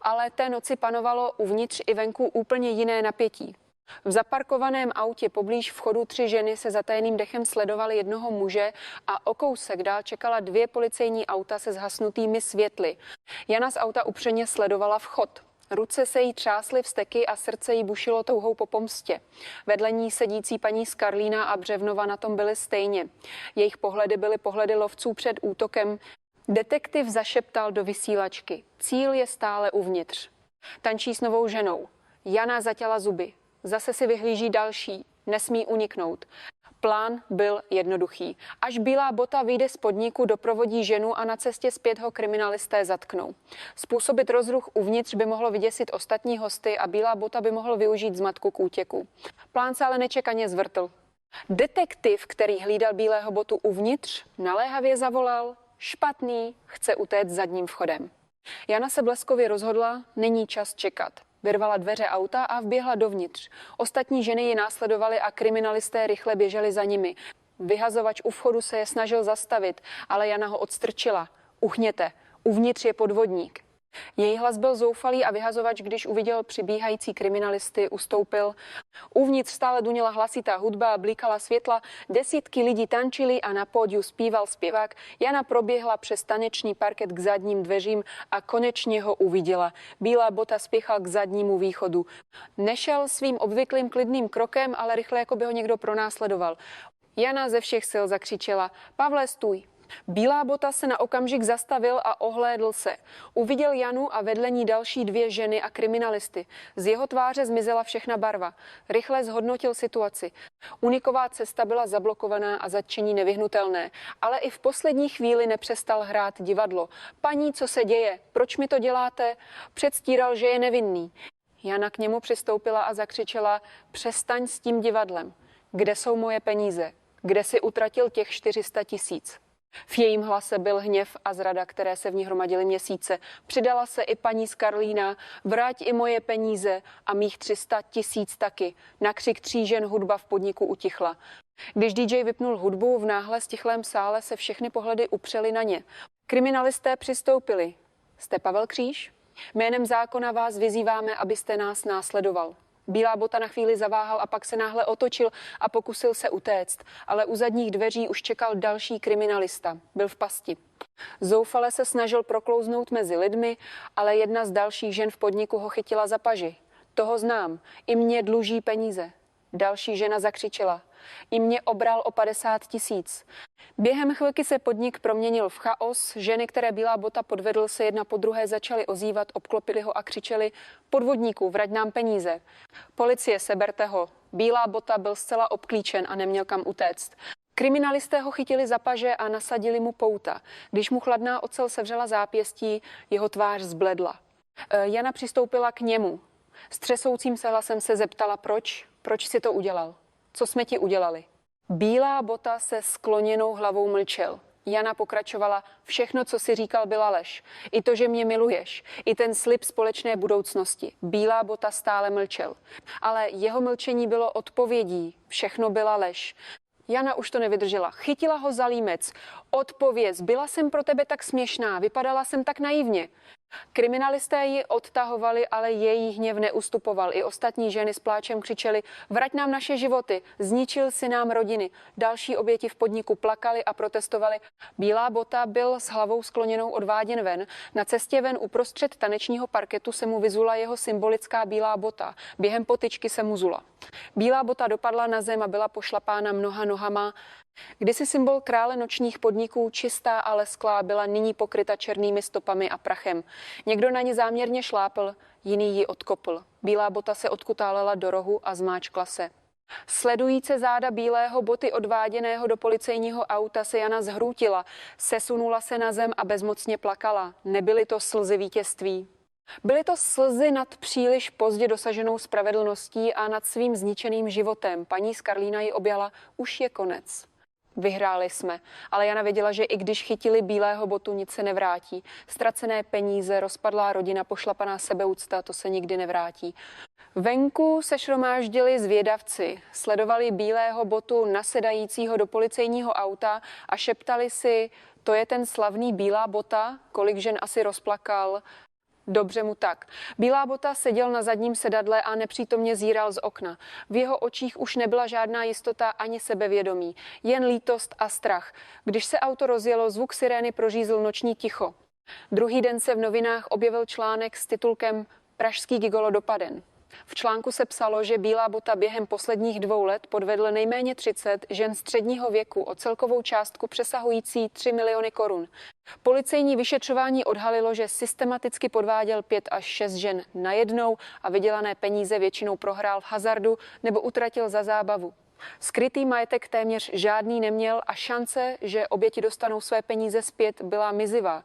Ale té noci panovalo uvnitř i venku úplně jiné napětí. V zaparkovaném autě poblíž vchodu 3 ženy se zatajeným dechem sledovaly jednoho muže a o kousek dál čekala 2 policejní auta se zhasnutými světly. Jana z auta upřeně sledovala vchod. Ruce se jí třásly vzteky a srdce jí bušilo touhou po pomstě. Vedle ní sedící paní Skarlína a Břevnova na tom byly stejně. Jejich pohledy byly pohledy lovců před útokem. Detektiv zašeptal do vysílačky. Cíl je stále uvnitř. Tančí s novou ženou. Jana zatěla zuby. Zase si vyhlíží další. Nesmí uniknout. Plán byl jednoduchý. Až Bílá bota vyjde z podniku, doprovodí ženu a na cestě zpět ho kriminalisté zatknou. Způsobit rozruch uvnitř by mohlo vyděsit ostatní hosty a Bílá bota by mohl využít zmatku k útěku. Plán se ale nečekaně zvrtl. Detektiv, který hlídal Bílého botu uvnitř, naléhavě zavolal: špatný, chce utéct zadním vchodem. Jana se bleskově rozhodla, není čas čekat. Vyrvala dveře auta a vběhla dovnitř. Ostatní ženy ji následovaly a kriminalisté rychle běželi za nimi. Vyhazovač u vchodu se je snažil zastavit, ale Jana ho odstrčila. Uchněte, uvnitř je podvodník. Její hlas byl zoufalý a vyhazovač, když uviděl přibíhající kriminalisty, ustoupil. Uvnitř stále duněla hlasitá hudba a blíkala světla, desítky lidí tančili a na pódiu zpíval zpěvák. Jana proběhla přes taneční parket k zadním dveřím a konečně ho uviděla. Bílá bota spěchal k zadnímu východu. Nešel svým obvyklým klidným krokem, ale rychle, jako by ho někdo pronásledoval. Jana ze všech sil zakřičela: Pavle, stůj! Bílá bota se na okamžik zastavil a ohlédl se. Uviděl Janu a vedle ní další 2 ženy a kriminalisty. Z jeho tváře zmizela všechna barva. Rychle zhodnotil situaci. Uniková cesta byla zablokovaná a zatčení nevyhnutelné. Ale i v poslední chvíli nepřestal hrát divadlo. Paní, co se děje? Proč mi to děláte? Předstíral, že je nevinný. Jana k němu přistoupila a zakřičela: přestaň s tím divadlem. Kde jsou moje peníze? Kde si utratil těch 400 000? V jejím hlase byl hněv a zrada, které se v ní hromadily měsíce. Přidala se i paní Skarlína: vrať i moje peníze a mých 300 000 taky. Na křik 3 žen hudba v podniku utichla. Když DJ vypnul hudbu, v náhle stichlém sále se všechny pohledy upřely na ně. Kriminalisté přistoupili. Jste Pavel Kříž? Jménem zákona vás vyzýváme, abyste nás následoval. Bílá bota na chvíli zaváhal a pak se náhle otočil a pokusil se utéct, ale u zadních dveří už čekal další kriminalista. Byl v pasti. Zoufale se snažil proklouznout mezi lidmi, ale jedna z dalších žen v podniku ho chytila za paži. Toho znám, i mě dluží peníze. Další žena zakřičela. I mě obral o 50 000. Během chvilky se podnik proměnil v chaos. Ženy, které Bílá bota podvedl, se jedna po druhé začaly ozývat, obklopili ho a křičeli: podvodníku, vrať nám peníze. Policie, seberte ho. Bílá bota byl zcela obklíčen a neměl kam utéct. Kriminalisté ho chytili za paže a nasadili mu pouta. Když mu chladná ocel sevřela zápěstí, jeho tvář zbledla. Jana přistoupila k němu. S třesoucím se hlasem se zeptala, proč si to udělal. Co jsme ti udělali? Bílá bota se skloněnou hlavou mlčel. Jana pokračovala, všechno, co si říkal, byla lež. I to, že mě miluješ. I ten slib společné budoucnosti. Bílá bota stále mlčel. Ale jeho mlčení bylo odpovědí. Všechno byla lež. Jana už to nevydržela. Chytila ho za límec. Odpověz, byla jsem pro tebe tak směšná, vypadala jsem tak naivně. Kriminalisté ji odtahovali, ale její hněv neustupoval. I ostatní ženy s pláčem křičely: vrať nám naše životy, zničil si nám rodiny. Další oběti v podniku plakali a protestovali. Bílá bota byl s hlavou skloněnou odváděn ven. Na cestě ven uprostřed tanečního parketu se mu vyzula jeho symbolická bílá bota. Během potyčky se mu zula. Bílá bota dopadla na zem a byla pošlapána mnoha nohama. Kdysi symbol krále nočních podniků, čistá a lesklá, byla nyní pokryta černými stopami a prachem. Někdo na ní záměrně šlápl, jiný ji odkopl. Bílá bota se odkutálela do rohu a zmáčkla se. Sledujíce záda bílého boty odváděného do policejního auta se Jana zhrůtila, sesunula se na zem a bezmocně plakala. Nebyly to slzy vítězství. Byly to slzy nad příliš pozdě dosaženou spravedlností a nad svým zničeným životem. Paní z Karlína ji objala, už je konec. Vyhráli jsme, ale Jana věděla, že i když chytili bílého botu, nic se nevrátí. Ztracené peníze, rozpadlá rodina, pošlapaná sebeúcta, to se nikdy nevrátí. Venku se šromáždili zvědavci, sledovali bílého botu nasedajícího do policejního auta a šeptali si, to je ten slavný Bílá bota, kolik žen asi rozplakal. Dobře mu tak. Bílá bota seděl na zadním sedadle a nepřítomně zíral z okna. V jeho očích už nebyla žádná jistota ani sebevědomí, jen lítost a strach. Když se auto rozjelo, zvuk sirény prořízl noční ticho. Druhý den se v novinách objevil článek s titulkem Pražský gigolo dopaden. V článku se psalo, že Bílá bota během posledních 2 let podvedl nejméně 30 žen středního věku o celkovou částku přesahující 3 miliony korun. Policejní vyšetřování odhalilo, že systematicky podváděl 5 až 6 žen najednou a vydělané peníze většinou prohrál v hazardu nebo utratil za zábavu. Skrytý majetek téměř žádný neměl a šance, že oběti dostanou své peníze zpět, byla mizivá.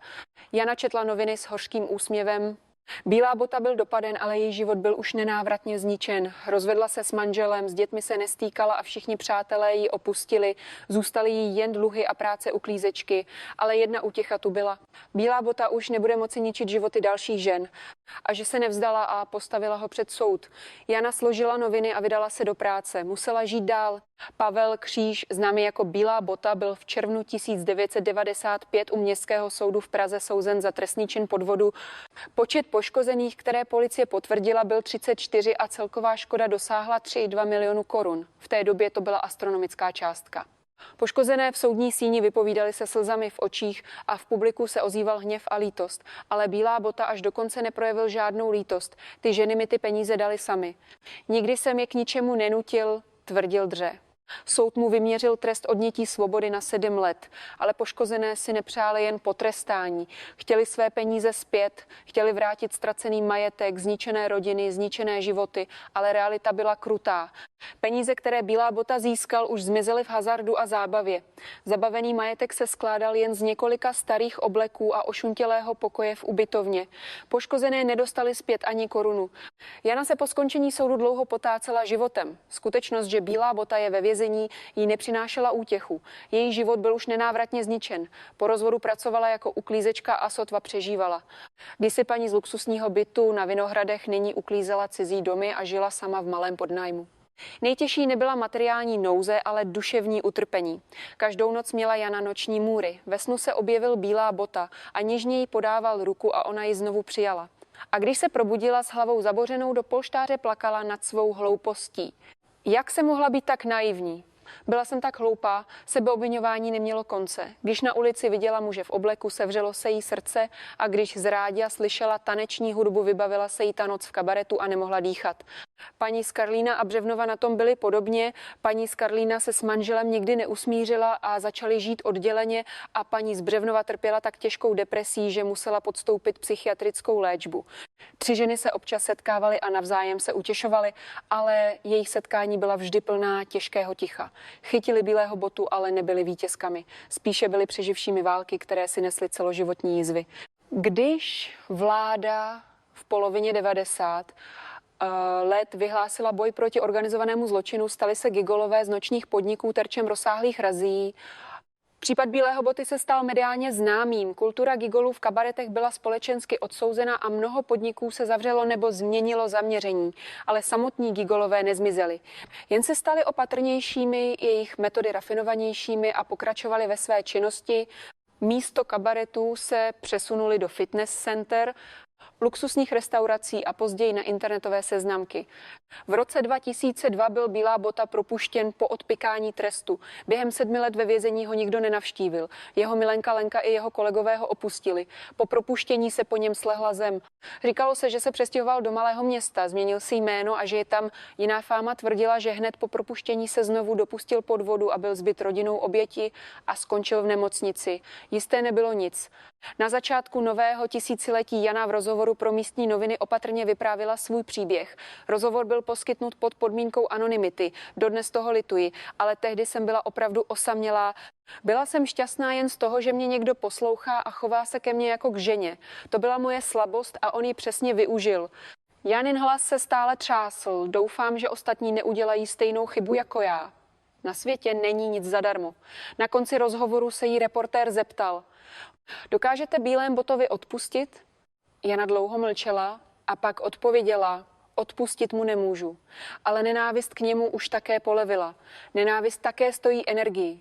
Jana četla noviny s hořkým úsměvem. Bílá bota byl dopaden, ale její život byl už nenávratně zničen. Rozvedla se s manželem, s dětmi se nestýkala a všichni přátelé ji opustili. Zůstaly jí jen dluhy a práce u klízečky, ale jedna útěcha tu byla. Bílá bota už nebude moci ničit životy dalších žen. A že se nevzdala a postavila ho před soud. Jana složila noviny a vydala se do práce. Musela žít dál. Pavel Kříž, známý jako Bílá bota, byl v červnu 1995 u Městského soudu v Praze souzen za trestný čin podvodu. Počet poškozených, které policie potvrdila, byl 34 a celková škoda dosáhla 3,2 milionu korun. V té době to byla astronomická částka. Poškozené v soudní síni vypovídali se slzami v očích a v publiku se ozýval hněv a lítost. Ale Bílá bota až dokonce neprojevil žádnou lítost. Ty ženy mi ty peníze dali sami. Nikdy jsem je k ničemu nenutil, tvrdil Dře. Soud mu vyměřil trest odnětí svobody na 7 let, ale poškozené si nepřáli jen potrestání. Chtěli své peníze zpět, chtěli vrátit ztracený majetek, zničené rodiny, zničené životy, ale realita byla krutá. Peníze, které Bílá bota získal, už zmizely v hazardu a zábavě. Zabavený majetek se skládal jen z několika starých obleků a ošuntělého pokoje v ubytovně. Poškozené nedostali zpět ani korunu. Jana se po skončení soudu dlouho potácela životem. Skutečnost, že Bílá bota je ve vězení, jí nepřinášela útěchu. Její život byl už nenávratně zničen. Po rozvodu pracovala jako uklízečka a sotva přežívala. Kdysi paní z luxusního bytu na Vinohradech nyní uklízela cizí domy a žila sama v malém podnájmu. Nejtěžší nebyla materiální nouze, ale duševní utrpení. Každou noc měla Jana noční můry. Ve snu se objevil Bílá bota a něžně jí podával ruku a ona ji znovu přijala. A když se probudila s hlavou zabořenou do polštáře, plakala nad svou hloupostí. Jak se mohla být tak naivní? Byla jsem tak hloupá, sebeobviňování nemělo konce. Když na ulici viděla muže v obleku, sevřelo se jí srdce a když z rádia slyšela taneční hudbu, vybavila se jí ta noc v kabaretu a nemohla dýchat. Paní z Karlína a Břevnova na tom byly podobně. Paní z Karlína se s manželem nikdy neusmířila a začali žít odděleně a paní z Břevnova trpěla tak těžkou depresí, že musela podstoupit psychiatrickou léčbu. 3 ženy se občas setkávaly a navzájem se utěšovaly, ale jejich setkání byla vždy plná těžkého ticha. Chytili Bílého botu, ale nebyli vítězkami. Spíše byli přeživšími války, které si nesly celoživotní jizvy. Když vláda v polovině 90 let vyhlásila boj proti organizovanému zločinu, stali se gigolové z nočních podniků terčem rozsáhlých razí. Případ Bílého boty se stal mediálně známým. Kultura gigolů v kabaretech byla společensky odsouzena a mnoho podniků se zavřelo nebo změnilo zaměření. Ale samotní gigolové nezmizeli. Jen se stali opatrnějšími, jejich metody rafinovanějšími a pokračovali ve své činnosti. Místo kabaretů se přesunuli do fitness center, luxusních restaurací a později na internetové seznamky. V roce 2002 byl Bílá bota propuštěn po odpykání trestu. Během 7 let ve vězení ho nikdo nenavštívil. Jeho milenka Lenka i jeho kolegové ho opustili. Po propuštění se po něm slehla zem. Říkalo se, že se přestěhoval do malého města, změnil si jméno a že je tam. Jiná fáma tvrdila, že hned po propuštění se znovu dopustil podvodu a byl zbyt rodinou oběti a skončil v nemocnici. Jisté nebylo nic. Na začátku nového tisíciletí Jana v rozhovoru pro místní noviny opatrně vyprávila svůj příběh. Rozhovor byl poskytnut pod podmínkou anonymity. Dodnes toho lituji, ale tehdy jsem byla opravdu osamělá. Byla jsem šťastná jen z toho, že mě někdo poslouchá a chová se ke mně jako k ženě. To byla moje slabost a on ji přesně využil. Janin hlas se stále třásl. Doufám, že ostatní neudělají stejnou chybu jako já. Na světě není nic zadarmo. Na konci rozhovoru se jí reportér zeptal: dokážete Bílému botovi odpustit? Jana dlouho mlčela a pak odpověděla: odpustit mu nemůžu. Ale nenávist k němu už také polevila. Nenávist také stojí energii.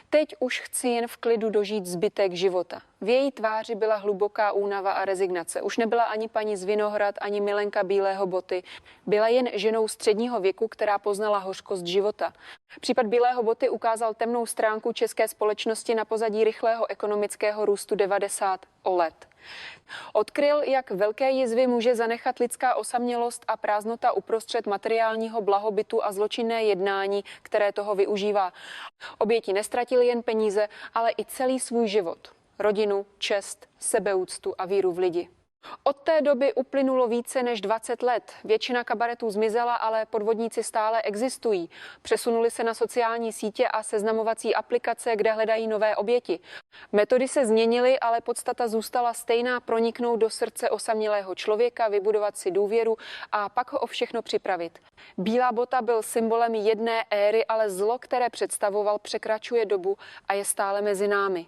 Teď už chci jen v klidu dožít zbytek života. V její tváři byla hluboká únava a rezignace. Už nebyla ani paní z Vinohrad, ani milenka Bílého boty. Byla jen ženou středního věku, která poznala hořkost života. Případ Bílého boty ukázal temnou stránku české společnosti na pozadí rychlého ekonomického růstu 90 let. Odkryl, jak velké jizvy může zanechat lidská osamělost a prázdnota uprostřed materiálního blahobytu a zločinné jednání, které toho využívá. Oběti nestratili jen peníze, ale i celý svůj život. Rodinu, čest, sebeúctu a víru v lidi. Od té doby uplynulo více než 20 let. Většina kabaretů zmizela, ale podvodníci stále existují. Přesunuli se na sociální sítě a seznamovací aplikace, kde hledají nové oběti. Metody se změnily, ale podstata zůstala stejná: proniknout do srdce osamělého člověka, vybudovat si důvěru a pak ho o všechno připravit. Bílá bota byl symbolem jedné éry, ale zlo, které představoval, překračuje dobu a je stále mezi námi.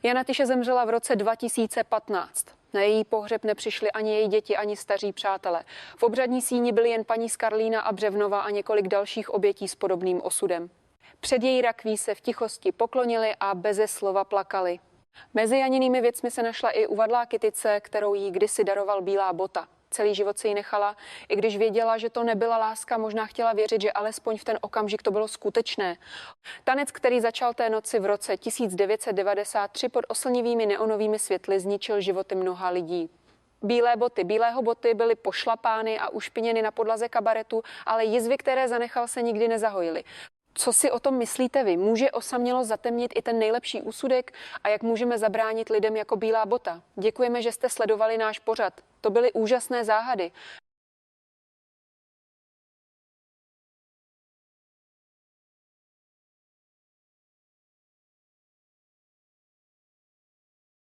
Jana Tyše zemřela v roce 2015. Na její pohřeb nepřišli ani její děti, ani staří přátelé. V obřadní síni byly jen paní z Karlína a Břevnova a několik dalších obětí s podobným osudem. Před její rakví se v tichosti poklonili a beze slova plakali. Mezi Janinými věcmi se našla i uvadlá kytice, kterou jí kdysi daroval Bílá bota. Celý život si ji nechala, i když věděla, že to nebyla láska, možná chtěla věřit, že alespoň v ten okamžik to bylo skutečné. Tanec, který začal té noci v roce 1993 pod oslnivými neonovými světly, zničil životy mnoha lidí. Bílého boty byly pošlapány a ušpiněny na podlaze kabaretu, ale jizvy, které zanechal, se nikdy nezahojily. Co si o tom myslíte vy? Může osamělost zatemnit i ten nejlepší úsudek? A jak můžeme zabránit lidem jako Bílá bota? Děkujeme, že jste sledovali náš pořad. To byly úžasné záhady.